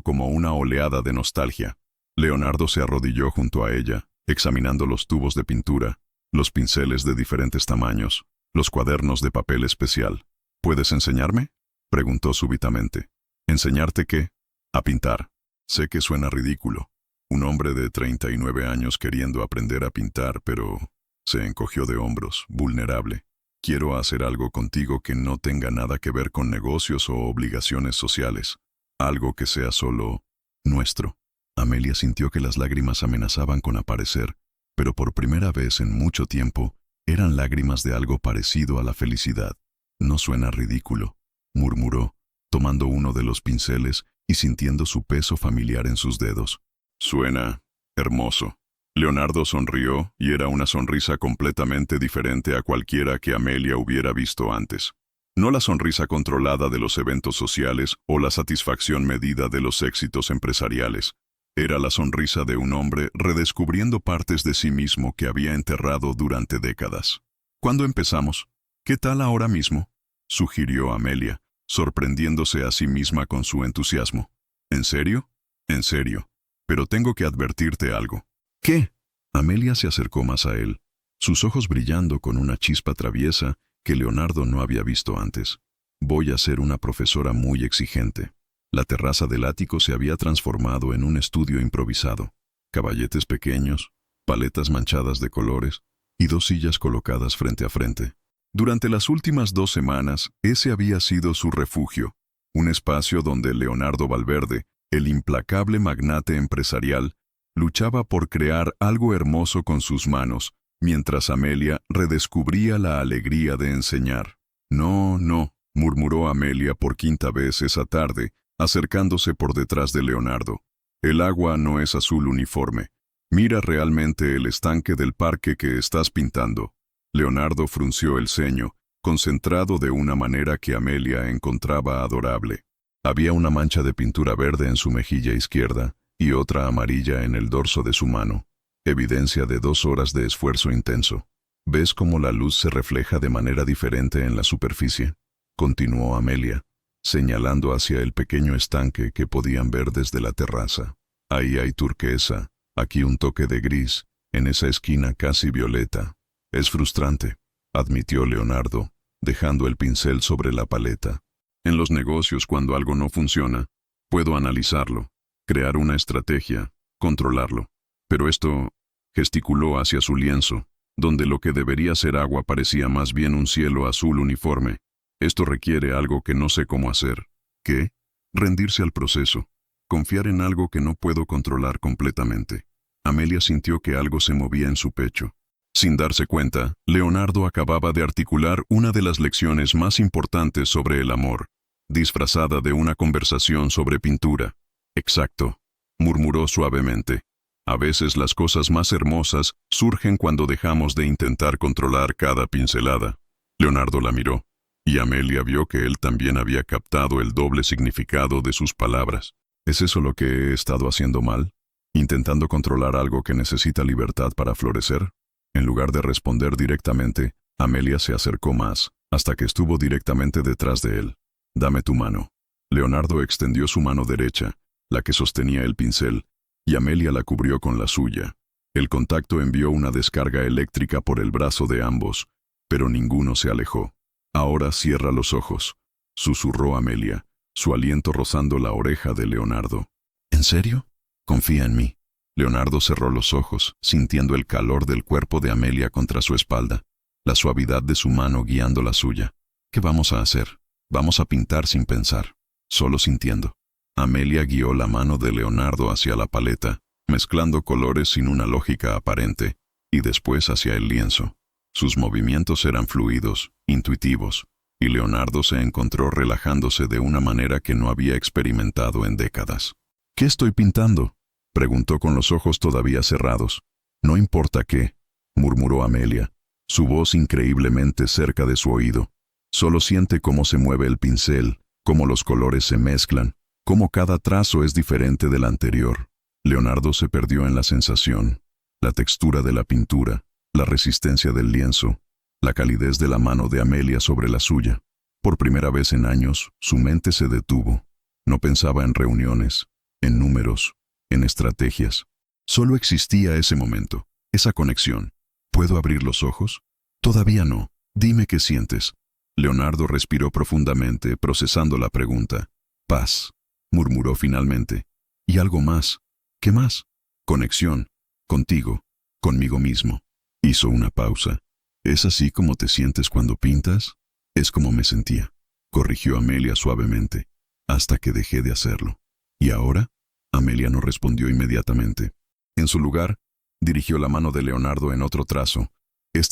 como una oleada de nostalgia. Leonardo se arrodilló junto a ella, examinando los tubos de pintura, los pinceles de diferentes tamaños, los cuadernos de papel especial. «¿Puedes enseñarme?», preguntó súbitamente. «¿Enseñarte qué?». «A pintar». «Sé que suena ridículo. Un hombre de 39 años queriendo aprender a pintar, pero…». Se encogió de hombros, vulnerable. «Quiero hacer algo contigo que no tenga nada que ver con negocios o obligaciones sociales. Algo que sea solo nuestro». Amelia sintió que las lágrimas amenazaban con aparecer, pero por primera vez en mucho tiempo, eran lágrimas de algo parecido a la felicidad. «No suena ridículo», murmuró, tomando uno de los pinceles y sintiendo su peso familiar en sus dedos. «Suena hermoso». Leonardo sonrió, y era una sonrisa completamente diferente a cualquiera que Amelia hubiera visto antes. No la sonrisa controlada de los eventos sociales o la satisfacción medida de los éxitos empresariales. Era la sonrisa de un hombre redescubriendo partes de sí mismo que había enterrado durante décadas. «¿Cuándo empezamos?». «¿Qué tal ahora mismo?», sugirió Amelia, sorprendiéndose a sí misma con su entusiasmo. «¿En serio?». «En serio. Pero tengo que advertirte algo». «¿Qué?». Amelia se acercó más a él, sus ojos brillando con una chispa traviesa que Leonardo no había visto antes. «Voy a ser una profesora muy exigente». La terraza del ático se había transformado en un estudio improvisado. Caballetes pequeños, paletas manchadas de colores y 2 sillas colocadas frente a frente. Durante las últimas 2 semanas, ese había sido su refugio, un espacio donde Leonardo Valverde, el implacable magnate empresarial, luchaba por crear algo hermoso con sus manos, mientras Amelia redescubría la alegría de enseñar. No, no, murmuró Amelia por quinta vez esa tarde, acercándose por detrás de Leonardo. El agua no es azul uniforme. Mira realmente el estanque del parque que estás pintando. Leonardo frunció el ceño, concentrado de una manera que Amelia encontraba adorable. Había una mancha de pintura verde en su mejilla izquierda y otra amarilla en el dorso de su mano, evidencia de 2 horas de esfuerzo intenso. ¿Ves cómo la luz se refleja de manera diferente en la superficie?, continuó Amelia, señalando hacia el pequeño estanque que podían ver desde la terraza. Ahí hay turquesa, aquí un toque de gris, en esa esquina casi violeta. Es frustrante, admitió Leonardo, dejando el pincel sobre la paleta. En los negocios, cuando algo no funciona, puedo analizarlo, crear una estrategia, controlarlo. Pero esto, gesticuló hacia su lienzo, donde lo que debería ser agua parecía más bien un cielo azul uniforme. Esto requiere algo que no sé cómo hacer. ¿Qué? Rendirse al proceso. Confiar en algo que no puedo controlar completamente. Amelia sintió que algo se movía en su pecho. Sin darse cuenta, Leonardo acababa de articular una de las lecciones más importantes sobre el amor, disfrazada de una conversación sobre pintura. Exacto, murmuró suavemente. A veces las cosas más hermosas surgen cuando dejamos de intentar controlar cada pincelada. Leonardo la miró, y Amelia vio que él también había captado el doble significado de sus palabras. ¿Es eso lo que he estado haciendo mal? ¿Intentando controlar algo que necesita libertad para florecer? En lugar de responder directamente, Amelia se acercó más, hasta que estuvo directamente detrás de él. Dame tu mano. Leonardo extendió su mano derecha, la que sostenía el pincel, y Amelia la cubrió con la suya. El contacto envió una descarga eléctrica por el brazo de ambos, pero ninguno se alejó. Ahora cierra los ojos, susurró Amelia, su aliento rozando la oreja de Leonardo. ¿En serio? Confía en mí. Leonardo cerró los ojos, sintiendo el calor del cuerpo de Amelia contra su espalda, la suavidad de su mano guiando la suya. ¿Qué vamos a hacer? Vamos a pintar sin pensar, solo sintiendo. Amelia guió la mano de Leonardo hacia la paleta, mezclando colores sin una lógica aparente, y después hacia el lienzo. Sus movimientos eran fluidos, intuitivos, y Leonardo se encontró relajándose de una manera que no había experimentado en décadas. ¿Qué estoy pintando?, preguntó con los ojos todavía cerrados. No importa qué, murmuró Amelia, su voz increíblemente cerca de su oído. Solo siente cómo se mueve el pincel, cómo los colores se mezclan, cómo cada trazo es diferente del anterior. Leonardo se perdió en la sensación, la textura de la pintura, la resistencia del lienzo, la calidez de la mano de Amelia sobre la suya. Por primera vez en años, su mente se detuvo. No pensaba en reuniones, en números, en estrategias. Solo existía ese momento, esa conexión. ¿Puedo abrir los ojos? Todavía no. Dime qué sientes. Leonardo respiró profundamente, procesando la pregunta. Paz, murmuró finalmente. Y algo más. ¿Qué más? Conexión. Contigo. Conmigo mismo. Hizo una pausa. ¿Es así como te sientes cuando pintas? Es como me sentía, corrigió Amelia suavemente, hasta que dejé de hacerlo. ¿Y ahora? Amelia no respondió inmediatamente. En su lugar, dirigió la mano de Leonardo en otro trazo,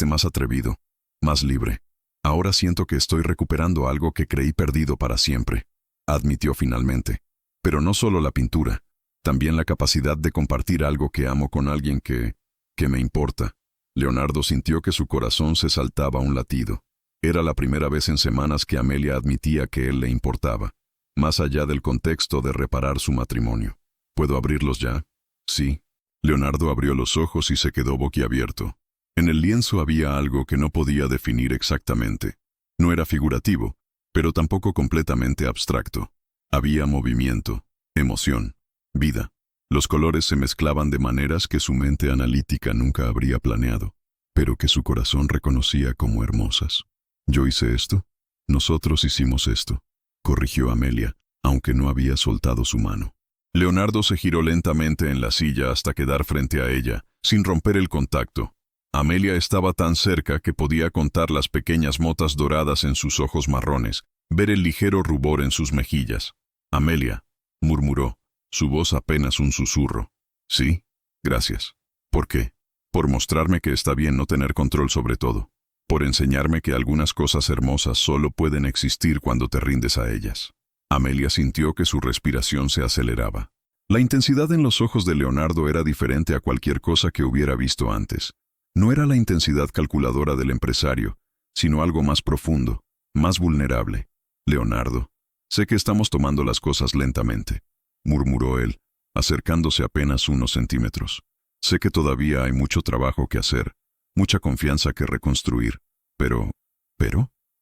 más atrevido, más libre. Ahora siento que estoy recuperando algo que creí perdido para siempre, admitió finalmente. Pero no solo la pintura, también la capacidad de compartir algo que amo con alguien que me importa. Leonardo sintió que su corazón se saltaba un latido. Era la primera vez en semanas que Amelia admitía que él le importaba, más allá del contexto de reparar su matrimonio. ¿Puedo abrirlos ya? Sí. Leonardo abrió los ojos y se quedó boquiabierto. En el lienzo había algo que no podía definir exactamente. No era figurativo, pero tampoco completamente abstracto. Había movimiento, emoción, vida. Los colores se mezclaban de maneras que su mente analítica nunca habría planeado, pero que su corazón reconocía como hermosas. ¿Yo hice esto? Nosotros hicimos esto, corrigió Amelia, aunque no había soltado su mano. Leonardo se giró lentamente en la silla hasta quedar frente a ella, sin romper el contacto. Amelia estaba tan cerca que podía contar las pequeñas motas doradas en sus ojos marrones, ver el ligero rubor en sus mejillas. Amelia, murmuró, su voz apenas un susurro. Sí, gracias. ¿Por qué? Por mostrarme que está bien no tener control sobre todo. por enseñarme que algunas cosas hermosas solo pueden existir cuando te rindes a ellas. Amelia sintió que su respiración se aceleraba. La intensidad en los ojos de Leonardo era diferente a cualquier cosa que hubiera visto antes. No era la intensidad calculadora del empresario, sino algo más profundo, más vulnerable. Leonardo, sé que estamos tomando las cosas lentamente, murmuró él, acercándose apenas unos centímetros. Sé que todavía hay mucho trabajo que hacer, mucha confianza que reconstruir, pero,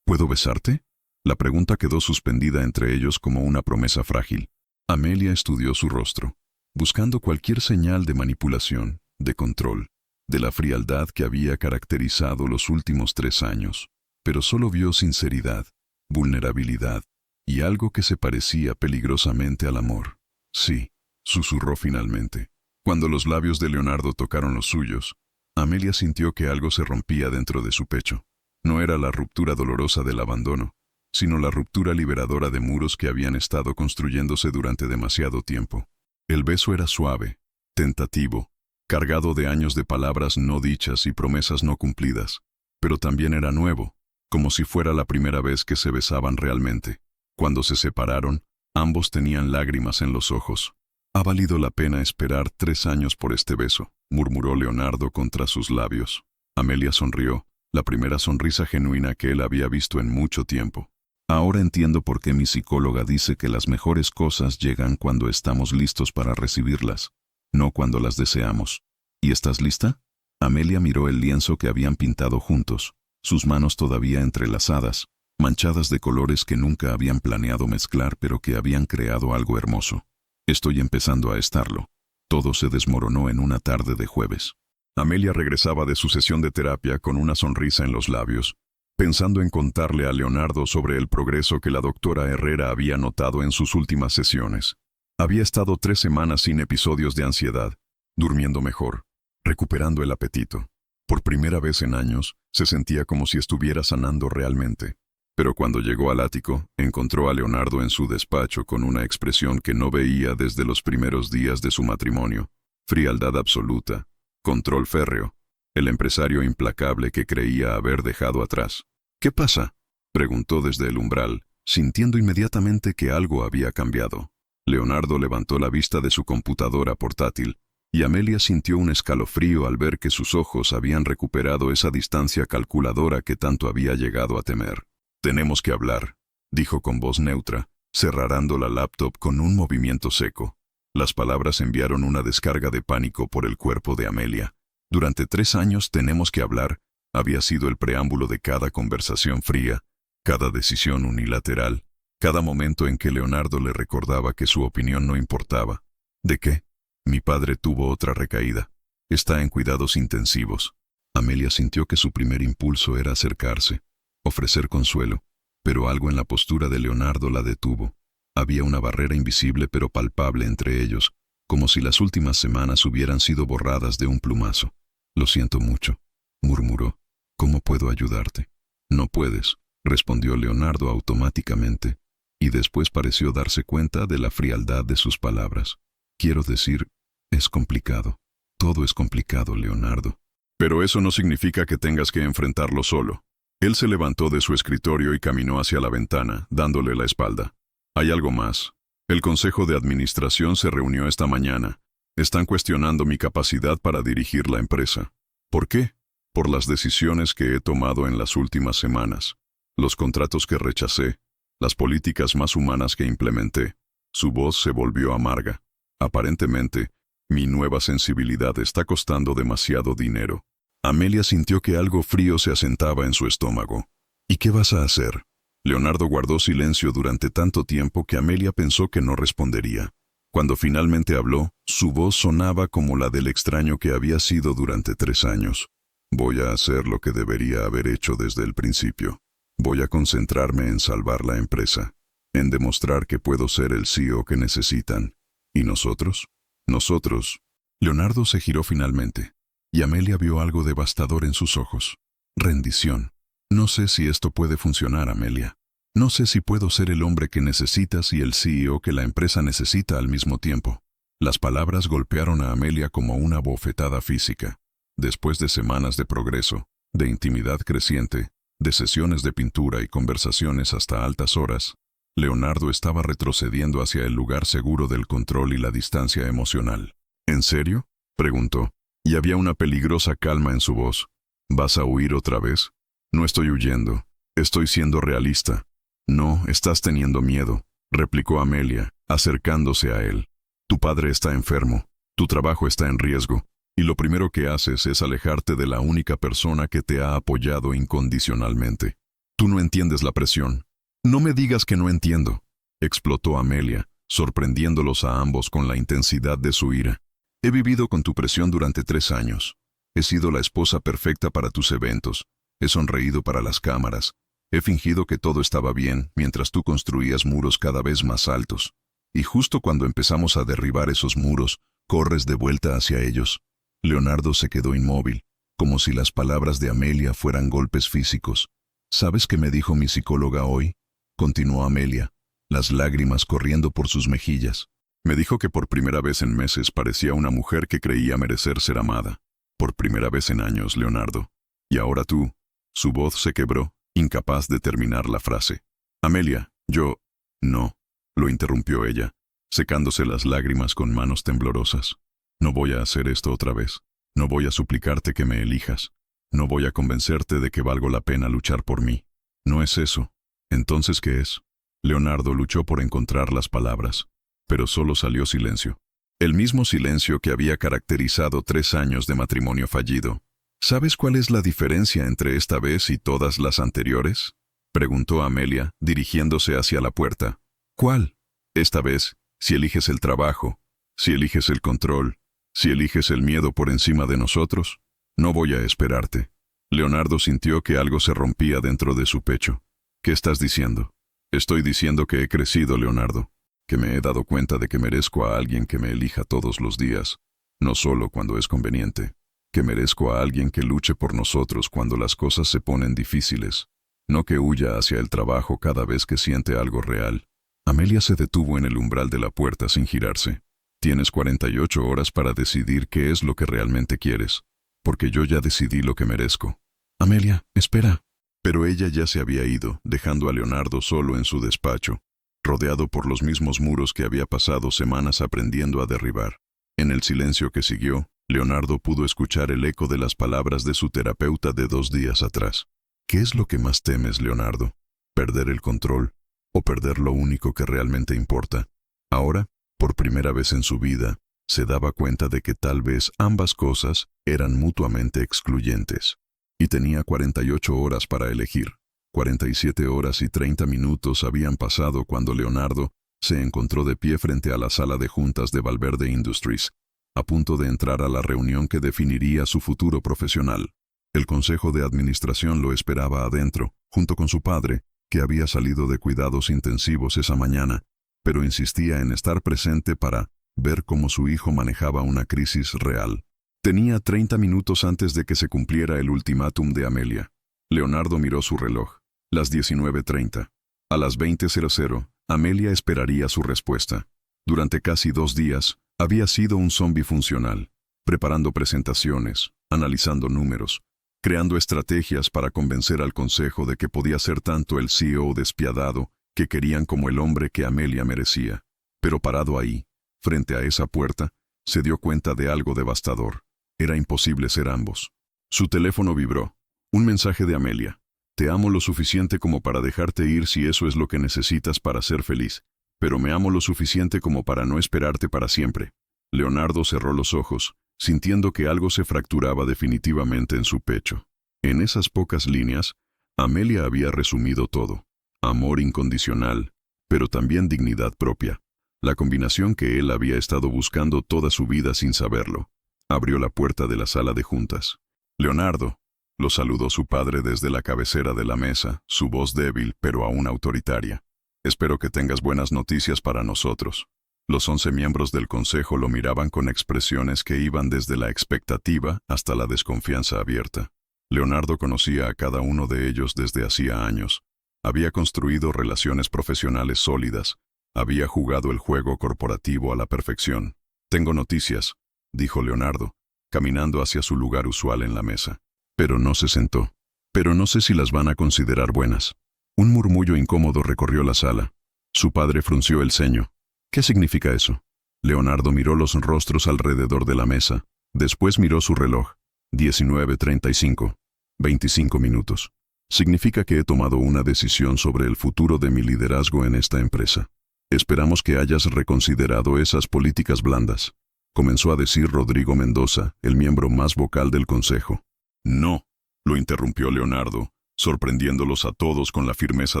¿puedo besarte? La pregunta quedó suspendida entre ellos como una promesa frágil. Amelia estudió su rostro, buscando cualquier señal de manipulación, de control, de la frialdad que había caracterizado los últimos 3 años, pero solo vio sinceridad, vulnerabilidad y algo que se parecía peligrosamente al amor. Sí, susurró finalmente. Cuando los labios de Leonardo tocaron los suyos, Amelia sintió que algo se rompía dentro de su pecho. No era la ruptura dolorosa del abandono, sino la ruptura liberadora de muros que habían estado construyéndose durante demasiado tiempo. El beso era suave, tentativo, cargado de años de palabras no dichas y promesas no cumplidas, pero también era nuevo, como si fuera la primera vez que se besaban realmente. Cuando se separaron, ambos tenían lágrimas en los ojos. «Ha valido la pena esperar 3 años por este beso», murmuró Leonardo contra sus labios. Amelia sonrió, la primera sonrisa genuina que él había visto en mucho tiempo. «Ahora entiendo por qué mi psicóloga dice que las mejores cosas llegan cuando estamos listos para recibirlas, no cuando las deseamos. ¿Y estás lista?» Amelia miró el lienzo que habían pintado juntos, sus manos todavía entrelazadas, manchadas de colores que nunca habían planeado mezclar pero que habían creado algo hermoso. «Estoy empezando a estarlo». Todo se desmoronó en una tarde de jueves. Amelia regresaba de su sesión de terapia con una sonrisa en los labios, pensando en contarle a Leonardo sobre el progreso que la doctora Herrera había notado en sus últimas sesiones. Había estado 3 semanas sin episodios de ansiedad, durmiendo mejor, recuperando el apetito. Por primera vez en años, se sentía como si estuviera sanando realmente. Pero cuando llegó al ático, encontró a Leonardo en su despacho con una expresión que no veía desde los primeros días de su matrimonio. Frialdad absoluta, control férreo, el empresario implacable que creía haber dejado atrás. «¿Qué pasa?», preguntó desde el umbral, sintiendo inmediatamente que algo había cambiado. Leonardo levantó la vista de su computadora portátil, y Amelia sintió un escalofrío al ver que sus ojos habían recuperado esa distancia calculadora que tanto había llegado a temer. «Tenemos que hablar», dijo con voz neutra, cerrando la laptop con un movimiento seco. Las palabras enviaron una descarga de pánico por el cuerpo de Amelia. Durante 3 años tenemos que hablar había sido el preámbulo de cada conversación fría, cada decisión unilateral, cada momento en que Leonardo le recordaba que su opinión no importaba. «¿De qué?» «Mi padre tuvo otra recaída. Está en cuidados intensivos». Amelia sintió que su primer impulso era acercarse, ofrecer consuelo, pero algo en la postura de Leonardo la detuvo. Había una barrera invisible pero palpable entre ellos, como si las últimas semanas hubieran sido borradas de un plumazo. «Lo siento mucho», murmuró. «¿Cómo puedo ayudarte?» «No puedes», respondió Leonardo automáticamente, y después pareció darse cuenta de la frialdad de sus palabras. «Quiero decir, es complicado. Todo es complicado, Leonardo». «Pero eso no significa que tengas que enfrentarlo solo». Él se levantó de su escritorio y caminó hacia la ventana, dándole la espalda. «Hay algo más. El Consejo de Administración se reunió esta mañana. Están cuestionando mi capacidad para dirigir la empresa». «¿Por qué?» «Por las decisiones que he tomado en las últimas semanas. Los contratos que rechacé, las políticas más humanas que implementé». Su voz se volvió amarga. «Aparentemente, mi nueva sensibilidad está costando demasiado dinero». Amelia sintió que algo frío se asentaba en su estómago. «¿Y qué vas a hacer?» Leonardo guardó silencio durante tanto tiempo que Amelia pensó que no respondería. Cuando finalmente habló, su voz sonaba como la del extraño que había sido durante 3 años. «Voy a hacer lo que debería haber hecho desde el principio. Voy a concentrarme en salvar la empresa, en demostrar que puedo ser el CEO que necesitan. ¿Y nosotros?» «Nosotros». Leonardo se giró finalmente, y Amelia vio algo devastador en sus ojos. Rendición. «No sé si esto puede funcionar, Amelia. No sé si puedo ser el hombre que necesitas y el CEO que la empresa necesita al mismo tiempo». Las palabras golpearon a Amelia como una bofetada física. Después de semanas de progreso, de intimidad creciente, de sesiones de pintura y conversaciones hasta altas horas, Leonardo estaba retrocediendo hacia el lugar seguro del control y la distancia emocional. ¿En serio?, preguntó, y había una peligrosa calma en su voz. ¿Vas a huir otra vez? No estoy huyendo. Estoy siendo realista. No, estás teniendo miedo, replicó Amelia, acercándose a él. Tu padre está enfermo, tu trabajo está en riesgo, y lo primero que haces es alejarte de la única persona que te ha apoyado incondicionalmente. Tú no entiendes la presión. No me digas que no entiendo, explotó Amelia, sorprendiéndolos a ambos con la intensidad de su ira. He vivido con tu presión durante 3 años. He sido la esposa perfecta para tus eventos. He sonreído para las cámaras. He fingido que todo estaba bien mientras tú construías muros cada vez más altos. Y justo cuando empezamos a derribar esos muros, corres de vuelta hacia ellos. Leonardo se quedó inmóvil, como si las palabras de Amelia fueran golpes físicos. ¿Sabes qué me dijo mi psicóloga hoy?, continuó Amelia, las lágrimas corriendo por sus mejillas. Me dijo que por primera vez en meses parecía una mujer que creía merecer ser amada. Por primera vez en años, Leonardo. Y ahora tú. Su voz se quebró, incapaz de terminar la frase. Amelia, yo... No, lo interrumpió ella, secándose las lágrimas con manos temblorosas. No voy a hacer esto otra vez. No voy a suplicarte que me elijas. No voy a convencerte de que valgo la pena luchar por mí. No es eso. ¿Entonces qué es? Leonardo luchó por encontrar las palabras, pero solo salió silencio. El mismo silencio que había caracterizado 3 años de matrimonio fallido. ¿Sabes cuál es la diferencia entre esta vez y todas las anteriores?, preguntó Amelia, dirigiéndose hacia la puerta. ¿Cuál? Esta vez, si eliges el trabajo, si eliges el control, si eliges el miedo por encima de nosotros, no voy a esperarte. Leonardo sintió que algo se rompía dentro de su pecho. ¿Qué estás diciendo? Estoy diciendo que he crecido, Leonardo, que me he dado cuenta de que merezco a alguien que me elija todos los días, no solo cuando es conveniente, que merezco a alguien que luche por nosotros cuando las cosas se ponen difíciles, no que huya hacia el trabajo cada vez que siente algo real. Amelia se detuvo en el umbral de la puerta sin girarse. Tienes 48 horas para decidir qué es lo que realmente quieres, porque yo ya decidí lo que merezco. Amelia, espera. Pero ella ya se había ido, dejando a Leonardo solo en su despacho, rodeado por los mismos muros que había pasado semanas aprendiendo a derribar. En el silencio que siguió, Leonardo pudo escuchar el eco de las palabras de su terapeuta de 2 días atrás. ¿Qué es lo que más temes, Leonardo? ¿Perder el control o perder lo único que realmente importa? Ahora, por primera vez en su vida, se daba cuenta de que tal vez ambas cosas eran mutuamente excluyentes. Y tenía 48 horas para elegir. 47 horas y 30 minutos habían pasado cuando Leonardo se encontró de pie frente a la sala de juntas de Valverde Industries, a punto de entrar a la reunión que definiría su futuro profesional. El consejo de administración lo esperaba adentro, junto con su padre, que había salido de cuidados intensivos esa mañana, pero insistía en estar presente para ver cómo su hijo manejaba una crisis real. Tenía 30 minutos antes de que se cumpliera el ultimátum de Amelia. Leonardo miró su reloj. Las 19:30. A las 20:00, Amelia esperaría su respuesta. Durante casi 2 días, había sido un zombi funcional, preparando presentaciones, analizando números, creando estrategias para convencer al consejo de que podía ser tanto el CEO despiadado que querían como el hombre que Amelia merecía. Pero parado ahí, frente a esa puerta, se dio cuenta de algo devastador. Era imposible ser ambos. Su teléfono vibró. Un mensaje de Amelia. Te amo lo suficiente como para dejarte ir si eso es lo que necesitas para ser feliz, pero me amo lo suficiente como para no esperarte para siempre. Leonardo cerró los ojos, sintiendo que algo se fracturaba definitivamente en su pecho. En esas pocas líneas, Amelia había resumido todo. Amor incondicional, pero también dignidad propia. La combinación que él había estado buscando toda su vida sin saberlo. Abrió la puerta de la sala de juntas. Leonardo, lo saludó su padre desde la cabecera de la mesa, su voz débil pero aún autoritaria. Espero que tengas buenas noticias para nosotros. Los 11 miembros del consejo lo miraban con expresiones que iban desde la expectativa hasta la desconfianza abierta. Leonardo conocía a cada uno de ellos desde hacía años. Había construido relaciones profesionales sólidas. Había jugado el juego corporativo a la perfección. Tengo noticias, dijo Leonardo, caminando hacia su lugar usual en la mesa. Pero no se sentó. Pero no sé si las van a considerar buenas. Un murmullo incómodo recorrió la sala. Su padre frunció el ceño. ¿Qué significa eso? Leonardo miró los rostros alrededor de la mesa. Después miró su reloj. 19:35. 25 minutos. Significa que he tomado una decisión sobre el futuro de mi liderazgo en esta empresa. Esperamos que hayas reconsiderado esas políticas blandas, comenzó a decir Rodrigo Mendoza, el miembro más vocal del consejo. No, lo interrumpió Leonardo, sorprendiéndolos a todos con la firmeza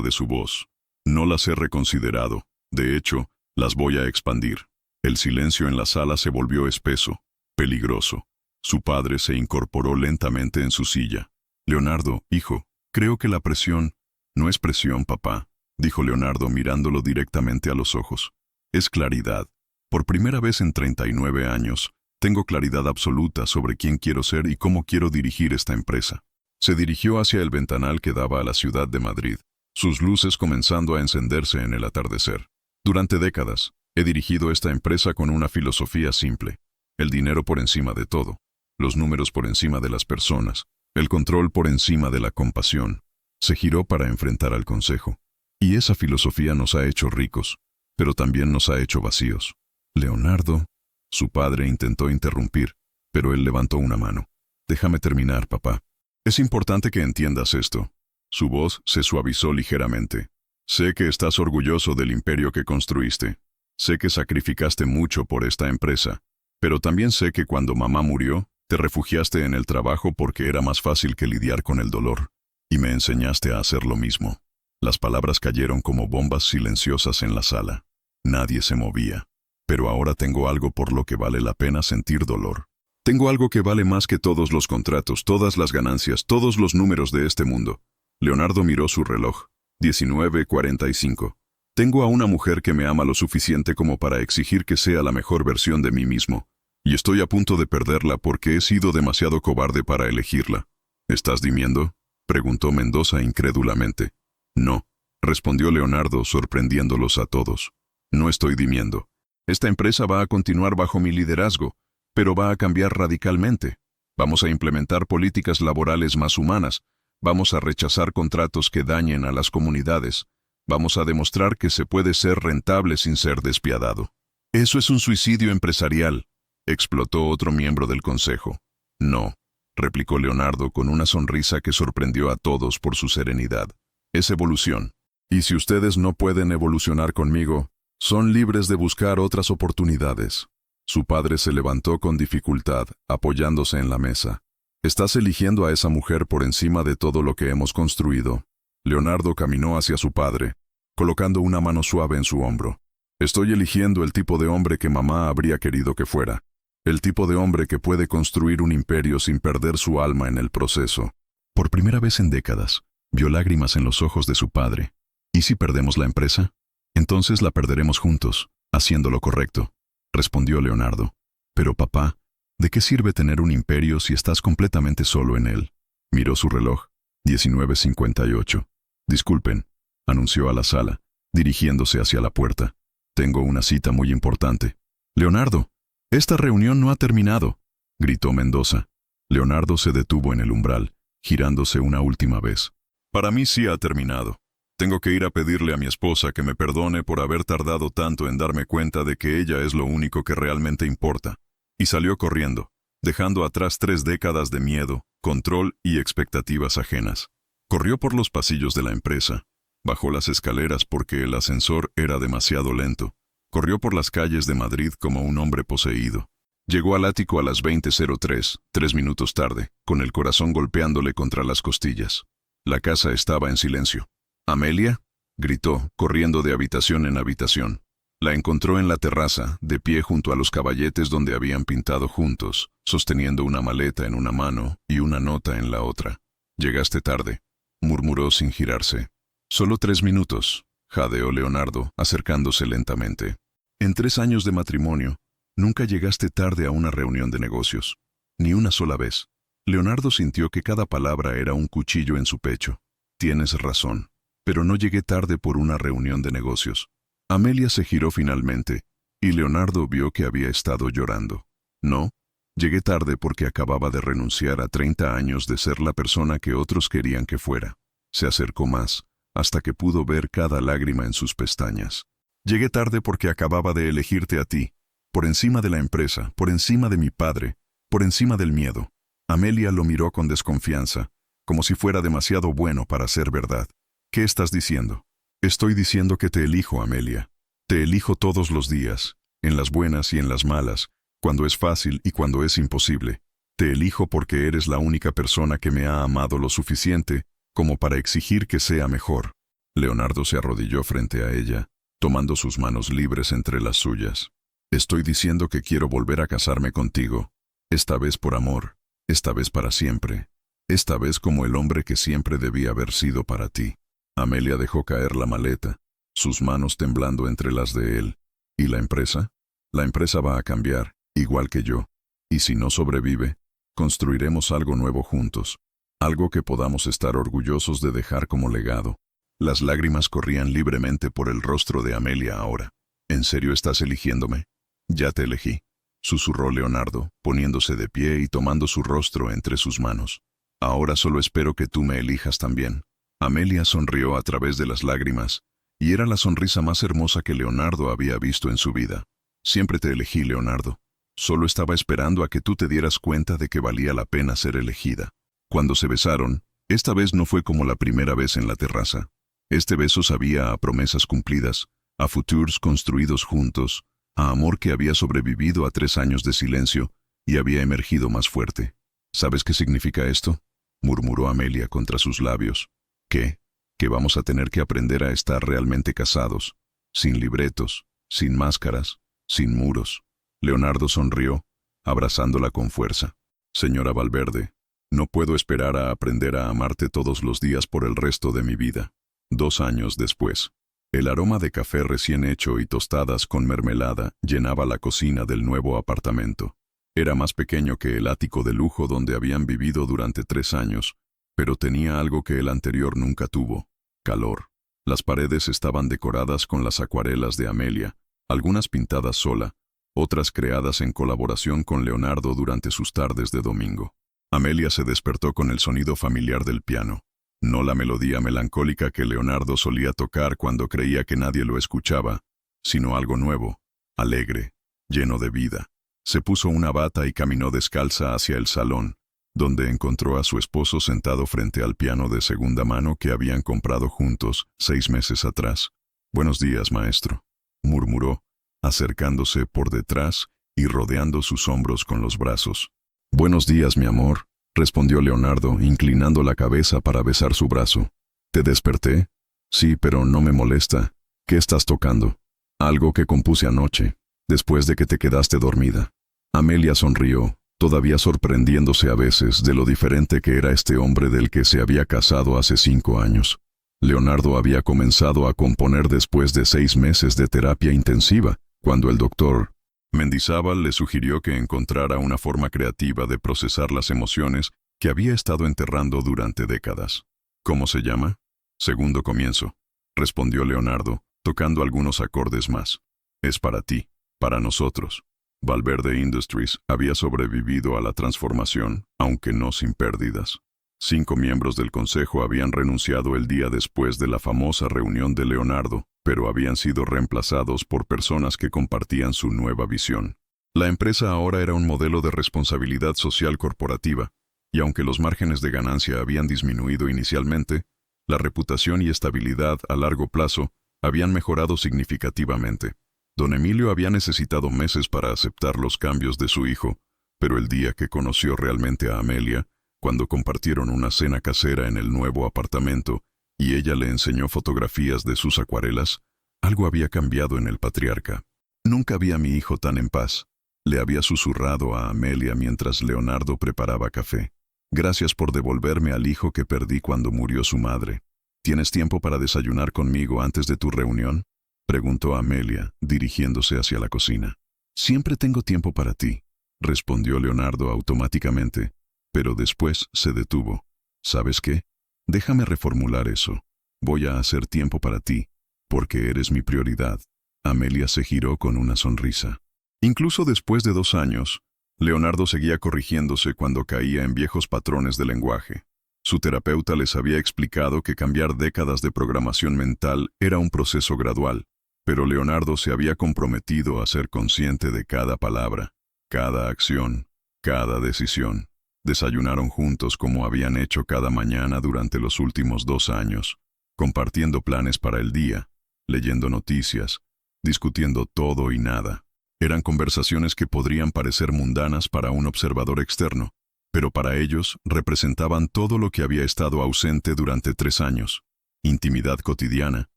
de su voz. No las he reconsiderado. De hecho, las voy a expandir. El silencio en la sala se volvió espeso, peligroso. Su padre se incorporó lentamente en su silla. Leonardo, hijo, creo que la presión... No es presión, papá, dijo Leonardo mirándolo directamente a los ojos. Es claridad. Por primera vez en 39 años, tengo claridad absoluta sobre quién quiero ser y cómo quiero dirigir esta empresa. Se dirigió hacia el ventanal que daba a la ciudad de Madrid, sus luces comenzando a encenderse en el atardecer. Durante décadas, he dirigido esta empresa con una filosofía simple. El dinero por encima de todo. Los números por encima de las personas. El control por encima de la compasión. Se giró para enfrentar al consejo. Y esa filosofía nos ha hecho ricos, pero también nos ha hecho vacíos. Leonardo, su padre intentó interrumpir, pero él levantó una mano. Déjame terminar, papá. Es importante que entiendas esto. Su voz se suavizó ligeramente. Sé que estás orgulloso del imperio que construiste. Sé que sacrificaste mucho por esta empresa, pero también sé que cuando mamá murió, te refugiaste en el trabajo porque era más fácil que lidiar con el dolor. Y me enseñaste a hacer lo mismo. Las palabras cayeron como bombas silenciosas en la sala. Nadie se movía. Pero ahora tengo algo por lo que vale la pena sentir dolor. Tengo algo que vale más que todos los contratos, todas las ganancias, todos los números de este mundo. Leonardo miró su reloj. 19:45. Tengo a una mujer que me ama lo suficiente como para exigir que sea la mejor versión de mí mismo. Y estoy a punto de perderla porque he sido demasiado cobarde para elegirla. ¿Estás dimiendo?, preguntó Mendoza incrédulamente. No, respondió Leonardo, sorprendiéndolos a todos. No estoy dimiendo. Esta empresa va a continuar bajo mi liderazgo, pero va a cambiar radicalmente. Vamos a implementar políticas laborales más humanas. Vamos a rechazar contratos que dañen a las comunidades. Vamos a demostrar que se puede ser rentable sin ser despiadado. Eso es un suicidio empresarial, explotó otro miembro del consejo. No, replicó Leonardo con una sonrisa que sorprendió a todos por su serenidad. Es evolución. Y si ustedes no pueden evolucionar conmigo, son libres de buscar otras oportunidades. Su padre se levantó con dificultad, apoyándose en la mesa. Estás eligiendo a esa mujer por encima de todo lo que hemos construido. Leonardo caminó hacia su padre, colocando una mano suave en su hombro. Estoy eligiendo el tipo de hombre que mamá habría querido que fuera. El tipo de hombre que puede construir un imperio sin perder su alma en el proceso. Por primera vez en décadas, vio lágrimas en los ojos de su padre. ¿Y si perdemos la empresa? Entonces la perderemos juntos, haciendo lo correcto, respondió Leonardo. Pero papá, ¿de qué sirve tener un imperio si estás completamente solo en él? Miró su reloj. 19:58. Disculpen, anunció a la sala, dirigiéndose hacia la puerta. Tengo una cita muy importante. Leonardo, esta reunión no ha terminado, gritó Mendoza. Leonardo se detuvo en el umbral, girándose una última vez. Para mí sí ha terminado. Tengo que ir a pedirle a mi esposa que me perdone por haber tardado tanto en darme cuenta de que ella es lo único que realmente importa. Y salió corriendo, dejando atrás 3 décadas de miedo, control y expectativas ajenas. Corrió por los pasillos de la empresa. Bajó las escaleras porque el ascensor era demasiado lento. Corrió por las calles de Madrid como un hombre poseído. Llegó al ático a las 20:03, 3 minutos tarde, con el corazón golpeándole contra las costillas. La casa estaba en silencio. «¿Amelia?», gritó, corriendo de habitación en habitación. La encontró en la terraza, de pie junto a los caballetes donde habían pintado juntos, sosteniendo una maleta en una mano y una nota en la otra. «Llegaste tarde», murmuró sin girarse. «Solo 3 minutos», jadeó Leonardo, acercándose lentamente. «En 3 años de matrimonio, nunca llegaste tarde a una reunión de negocios. Ni una sola vez». Leonardo sintió que cada palabra era un cuchillo en su pecho. «Tienes razón, pero no llegué tarde por una reunión de negocios». Amelia se giró finalmente, y Leonardo vio que había estado llorando. «¿No?», Llegué tarde porque acababa de renunciar a 30 años de ser la persona que otros querían que fuera. Se acercó más, hasta que pudo ver cada lágrima en sus pestañas. Llegué tarde porque acababa de elegirte a ti, por encima de la empresa, por encima de mi padre, por encima del miedo. Amelia lo miró con desconfianza, como si fuera demasiado bueno para ser verdad. ¿Qué estás diciendo? Estoy diciendo que te elijo, Amelia. Te elijo todos los días, en las buenas y en las malas, cuando es fácil y cuando es imposible. Te elijo porque eres la única persona que me ha amado lo suficiente como para exigir que sea mejor. Leonardo se arrodilló frente a ella, tomando sus manos libres entre las suyas. Estoy diciendo que quiero volver a casarme contigo, esta vez por amor, esta vez para siempre, esta vez como el hombre que siempre debía haber sido para ti. Amelia dejó caer la maleta, sus manos temblando entre las de él. ¿Y la empresa? La empresa va a cambiar, igual que yo. Y si no sobrevive, construiremos algo nuevo juntos, algo que podamos estar orgullosos de dejar como legado. Las lágrimas corrían libremente por el rostro de Amelia ahora. ¿En serio estás eligiéndome? Ya te elegí, susurró Leonardo, poniéndose de pie y tomando su rostro entre sus manos. Ahora solo espero que tú me elijas también. Amelia sonrió a través de las lágrimas, y era la sonrisa más hermosa que Leonardo había visto en su vida. Siempre te elegí, Leonardo. Solo estaba esperando a que tú te dieras cuenta de que valía la pena ser elegida. Cuando se besaron, esta vez no fue como la primera vez en la terraza. Este beso sabía a promesas cumplidas, a futuros construidos juntos, a amor que había sobrevivido a 3 años de silencio y había emergido más fuerte. ¿Sabes qué significa esto?, murmuró Amelia contra sus labios. ¿Qué? Que vamos a tener que aprender a estar realmente casados, sin libretos, sin máscaras, sin muros. Leonardo sonrió, abrazándola con fuerza. Señora Valverde, no puedo esperar a aprender a amarte todos los días por el resto de mi vida. 2 años después. El aroma de café recién hecho y tostadas con mermelada llenaba la cocina del nuevo apartamento. Era más pequeño que el ático de lujo donde habían vivido durante 3 años, pero tenía algo que el anterior nunca tuvo: calor. Las paredes estaban decoradas con las acuarelas de Amelia, algunas pintadas sola, otras creadas en colaboración con Leonardo durante sus tardes de domingo. Amelia se despertó con el sonido familiar del piano, no la melodía melancólica que Leonardo solía tocar cuando creía que nadie lo escuchaba, sino algo nuevo, alegre, lleno de vida. Se puso una bata y caminó descalza hacia el salón, donde encontró a su esposo sentado frente al piano de segunda mano que habían comprado juntos 6 meses atrás. «Buenos días, maestro», murmuró, acercándose por detrás y rodeando sus hombros con los brazos. «Buenos días, mi amor», respondió Leonardo, inclinando la cabeza para besar su brazo. «¿Te desperté?» «Sí, pero no me molesta. ¿Qué estás tocando?» «Algo que compuse anoche, después de que te quedaste dormida». Amelia sonrió, todavía sorprendiéndose a veces de lo diferente que era este hombre del que se había casado hace 5 años. Leonardo había comenzado a componer después de 6 meses de terapia intensiva, cuando el doctor Mendizábal le sugirió que encontrara una forma creativa de procesar las emociones que había estado enterrando durante décadas. «¿Cómo se llama?» «Segundo comienzo», respondió Leonardo, tocando algunos acordes más. «Es para ti, para nosotros». Valverde Industries había sobrevivido a la transformación, aunque no sin pérdidas. 5 miembros del consejo habían renunciado el día después de la famosa reunión de Leonardo, pero habían sido reemplazados por personas que compartían su nueva visión. La empresa ahora era un modelo de responsabilidad social corporativa, y aunque los márgenes de ganancia habían disminuido inicialmente, la reputación y estabilidad a largo plazo habían mejorado significativamente. Don Emilio había necesitado meses para aceptar los cambios de su hijo, pero el día que conoció realmente a Amelia, cuando compartieron una cena casera en el nuevo apartamento y ella le enseñó fotografías de sus acuarelas, algo había cambiado en el patriarca. «Nunca vi a mi hijo tan en paz», le había susurrado a Amelia mientras Leonardo preparaba café. «Gracias por devolverme al hijo que perdí cuando murió su madre. ¿Tienes tiempo para desayunar conmigo antes de tu reunión?», preguntó Amelia, dirigiéndose hacia la cocina. «Siempre tengo tiempo para ti», respondió Leonardo automáticamente, pero después se detuvo. «¿Sabes qué? Déjame reformular eso. Voy a hacer tiempo para ti, porque eres mi prioridad». Amelia se giró con una sonrisa. Incluso después de 2 años, Leonardo seguía corrigiéndose cuando caía en viejos patrones de lenguaje. Su terapeuta les había explicado que cambiar décadas de programación mental era un proceso gradual, pero Leonardo se había comprometido a ser consciente de cada palabra, cada acción, cada decisión. Desayunaron juntos como habían hecho cada mañana durante los últimos 2 años, compartiendo planes para el día, leyendo noticias, discutiendo todo y nada. Eran conversaciones que podrían parecer mundanas para un observador externo, pero para ellos representaban todo lo que había estado ausente durante 3 años. Intimidad cotidiana,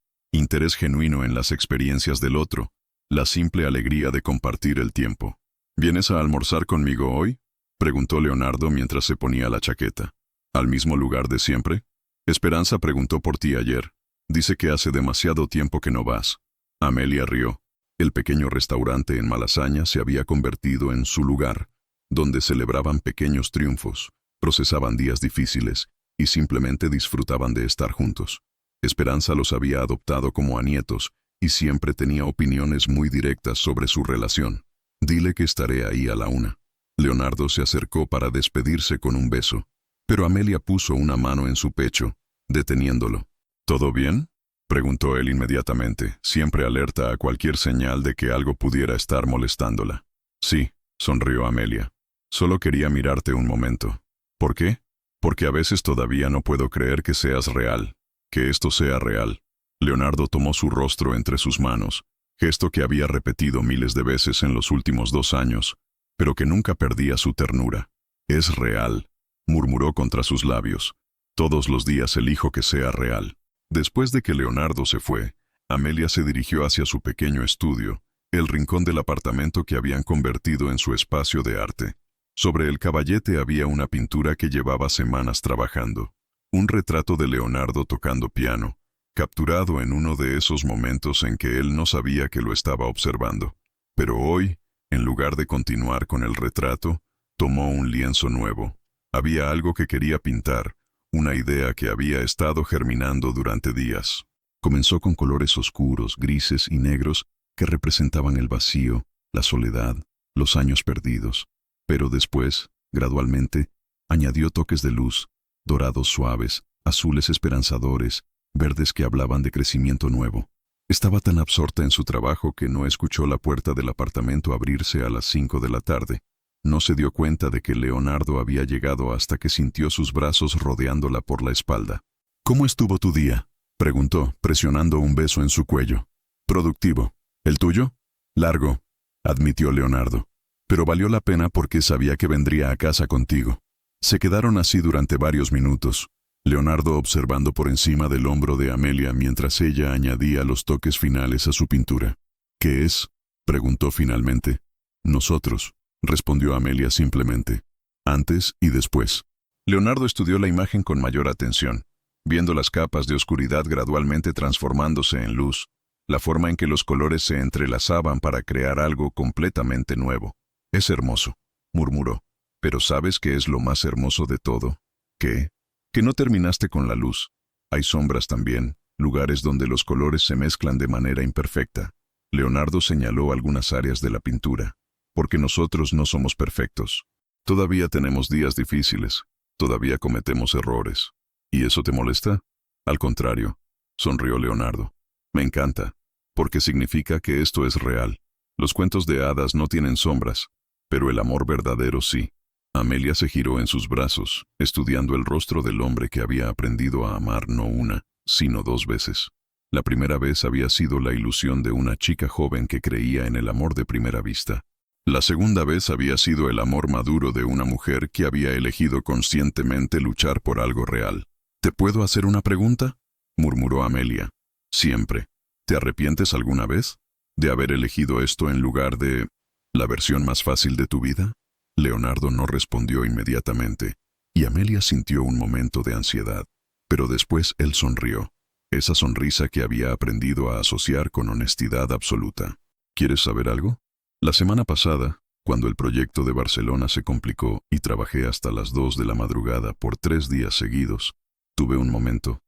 interés genuino en las experiencias del otro, la simple alegría de compartir el tiempo. ¿Vienes a almorzar conmigo hoy?, preguntó Leonardo mientras se ponía la chaqueta. ¿Al mismo lugar de siempre? Esperanza preguntó por ti ayer. Dice que hace demasiado tiempo que no vas. Amelia rió. El pequeño restaurante en Malasaña se había convertido en su lugar, donde celebraban pequeños triunfos, procesaban días difíciles y simplemente disfrutaban de estar juntos. Esperanza los había adoptado como a nietos y siempre tenía opiniones muy directas sobre su relación. Dile que estaré ahí a la 1. Leonardo se acercó para despedirse con un beso, pero Amelia puso una mano en su pecho, deteniéndolo. ¿Todo bien?, preguntó él inmediatamente, siempre alerta a cualquier señal de que algo pudiera estar molestándola. Sí, sonrió Amelia. Solo quería mirarte un momento. ¿Por qué? Porque a veces todavía no puedo creer que seas real, que esto sea real. Leonardo tomó su rostro entre sus manos, gesto que había repetido miles de veces en los últimos 2 años, pero que nunca perdía su ternura. Es real, murmuró contra sus labios. Todos los días elijo que sea real. Después de que Leonardo se fue, Amelia se dirigió hacia su pequeño estudio, el rincón del apartamento que habían convertido en su espacio de arte. Sobre el caballete había una pintura que llevaba semanas trabajando. Un retrato de Leonardo tocando piano, capturado en uno de esos momentos en que él no sabía que lo estaba observando. Pero hoy, en lugar de continuar con el retrato, tomó un lienzo nuevo. Había algo que quería pintar, una idea que había estado germinando durante días. Comenzó con colores oscuros, grises y negros que representaban el vacío, la soledad, los años perdidos. Pero después, gradualmente, añadió toques de luz, dorados suaves, azules esperanzadores, verdes que hablaban de crecimiento nuevo. Estaba tan absorta en su trabajo que no escuchó la puerta del apartamento abrirse a las 5 de la tarde. No se dio cuenta de que Leonardo había llegado hasta que sintió sus brazos rodeándola por la espalda. ¿Cómo estuvo tu día?, preguntó, presionando un beso en su cuello. Productivo. ¿El tuyo? Largo, admitió Leonardo. Pero valió la pena porque sabía que vendría a casa contigo. Se quedaron así durante varios minutos, Leonardo observando por encima del hombro de Amelia mientras ella añadía los toques finales a su pintura. ¿Qué es?, preguntó finalmente. Nosotros, respondió Amelia simplemente. Antes y después. Leonardo estudió la imagen con mayor atención, viendo las capas de oscuridad gradualmente transformándose en luz, la forma en que los colores se entrelazaban para crear algo completamente nuevo. Es hermoso, murmuró. Pero ¿sabes qué es lo más hermoso de todo? ¿Qué? Que no terminaste con la luz. Hay sombras también, lugares donde los colores se mezclan de manera imperfecta. Leonardo señaló algunas áreas de la pintura. Porque nosotros no somos perfectos. Todavía tenemos días difíciles, todavía cometemos errores. ¿Y eso te molesta? Al contrario, sonrió Leonardo. Me encanta, porque significa que esto es real. Los cuentos de hadas no tienen sombras, pero el amor verdadero sí. Amelia se giró en sus brazos, estudiando el rostro del hombre que había aprendido a amar no una, sino 2 veces. La primera vez había sido la ilusión de una chica joven que creía en el amor de primera vista. La segunda vez había sido el amor maduro de una mujer que había elegido conscientemente luchar por algo real. ¿Te puedo hacer una pregunta?, murmuró Amelia. Siempre. ¿Te arrepientes alguna vez de haber elegido esto en lugar de la versión más fácil de tu vida? Leonardo no respondió inmediatamente, y Amelia sintió un momento de ansiedad. Pero después él sonrió, esa sonrisa que había aprendido a asociar con honestidad absoluta. ¿Quieres saber algo? La semana pasada, cuando el proyecto de Barcelona se complicó y trabajé hasta las 2 de la madrugada por 3 días seguidos, tuve un momento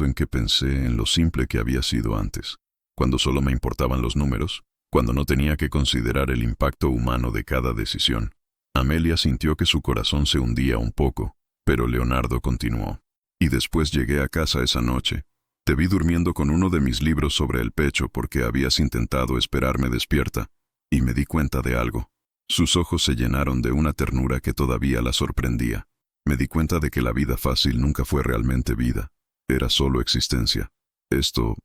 en que pensé en lo simple que había sido antes, cuando solo me importaban los números, cuando no tenía que considerar el impacto humano de cada decisión. Amelia sintió que su corazón se hundía un poco, pero Leonardo continuó. Y después llegué a casa esa noche. Te vi durmiendo con uno de mis libros sobre el pecho porque habías intentado esperarme despierta, y me di cuenta de algo. Sus ojos se llenaron de una ternura que todavía la sorprendía. Me di cuenta de que la vida fácil nunca fue realmente vida. Era solo existencia. Esto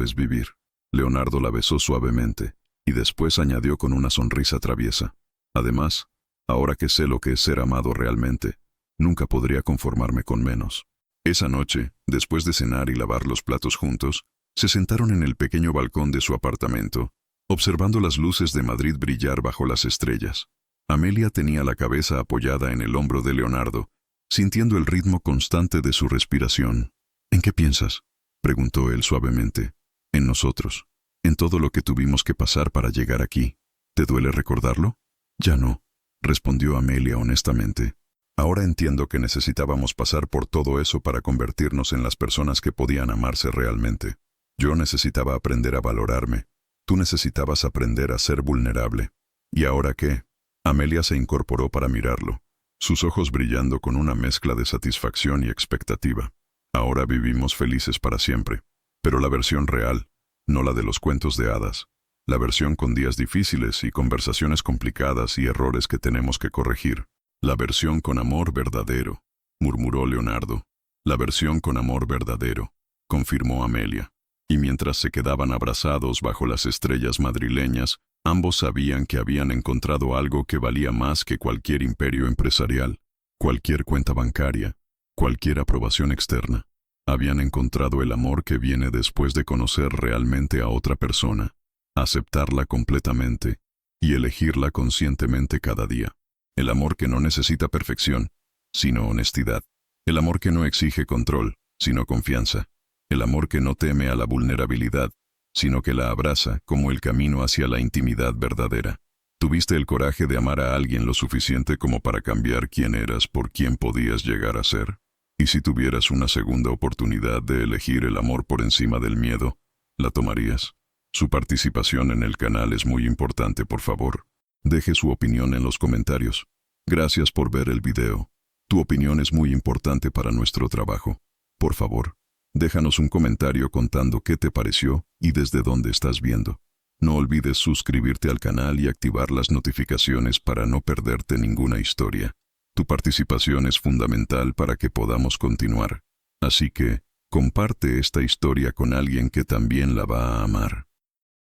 es vivir. Leonardo la besó suavemente, y después añadió con una sonrisa traviesa. Además, ahora que sé lo que es ser amado realmente, nunca podría conformarme con menos. Esa noche, después de cenar y lavar los platos juntos, se sentaron en el pequeño balcón de su apartamento, observando las luces de Madrid brillar bajo las estrellas. Amelia tenía la cabeza apoyada en el hombro de Leonardo, sintiendo el ritmo constante de su respiración. ¿En qué piensas?, preguntó él suavemente. En nosotros, en todo lo que tuvimos que pasar para llegar aquí. ¿Te duele recordarlo? Ya no, respondió Amelia honestamente. Ahora entiendo que necesitábamos pasar por todo eso para convertirnos en las personas que podían amarse realmente. Yo necesitaba aprender a valorarme. Tú necesitabas aprender a ser vulnerable. ¿Y ahora qué? Amelia se incorporó para mirarlo, sus ojos brillando con una mezcla de satisfacción y expectativa. Ahora vivimos felices para siempre. Pero la versión real, no la de los cuentos de hadas. La versión con días difíciles y conversaciones complicadas y errores que tenemos que corregir. La versión con amor verdadero, murmuró Leonardo. La versión con amor verdadero, confirmó Amelia. Y mientras se quedaban abrazados bajo las estrellas madrileñas, ambos sabían que habían encontrado algo que valía más que cualquier imperio empresarial, cualquier cuenta bancaria, cualquier aprobación externa. Habían encontrado el amor que viene después de conocer realmente a otra persona, aceptarla completamente y elegirla conscientemente cada día. El amor que no necesita perfección, sino honestidad. El amor que no exige control, sino confianza. El amor que no teme a la vulnerabilidad, sino que la abraza como el camino hacia la intimidad verdadera. ¿Tuviste el coraje de amar a alguien lo suficiente como para cambiar quién eras por quién podías llegar a ser? ¿Y si tuvieras una segunda oportunidad de elegir el amor por encima del miedo, la tomarías? Su participación en el canal es muy importante, por favor. Deje su opinión en los comentarios. Gracias por ver el video. Tu opinión es muy importante para nuestro trabajo. Por favor, déjanos un comentario contando qué te pareció y desde dónde estás viendo. No olvides suscribirte al canal y activar las notificaciones para no perderte ninguna historia. Tu participación es fundamental para que podamos continuar. Así que, comparte esta historia con alguien que también la va a amar.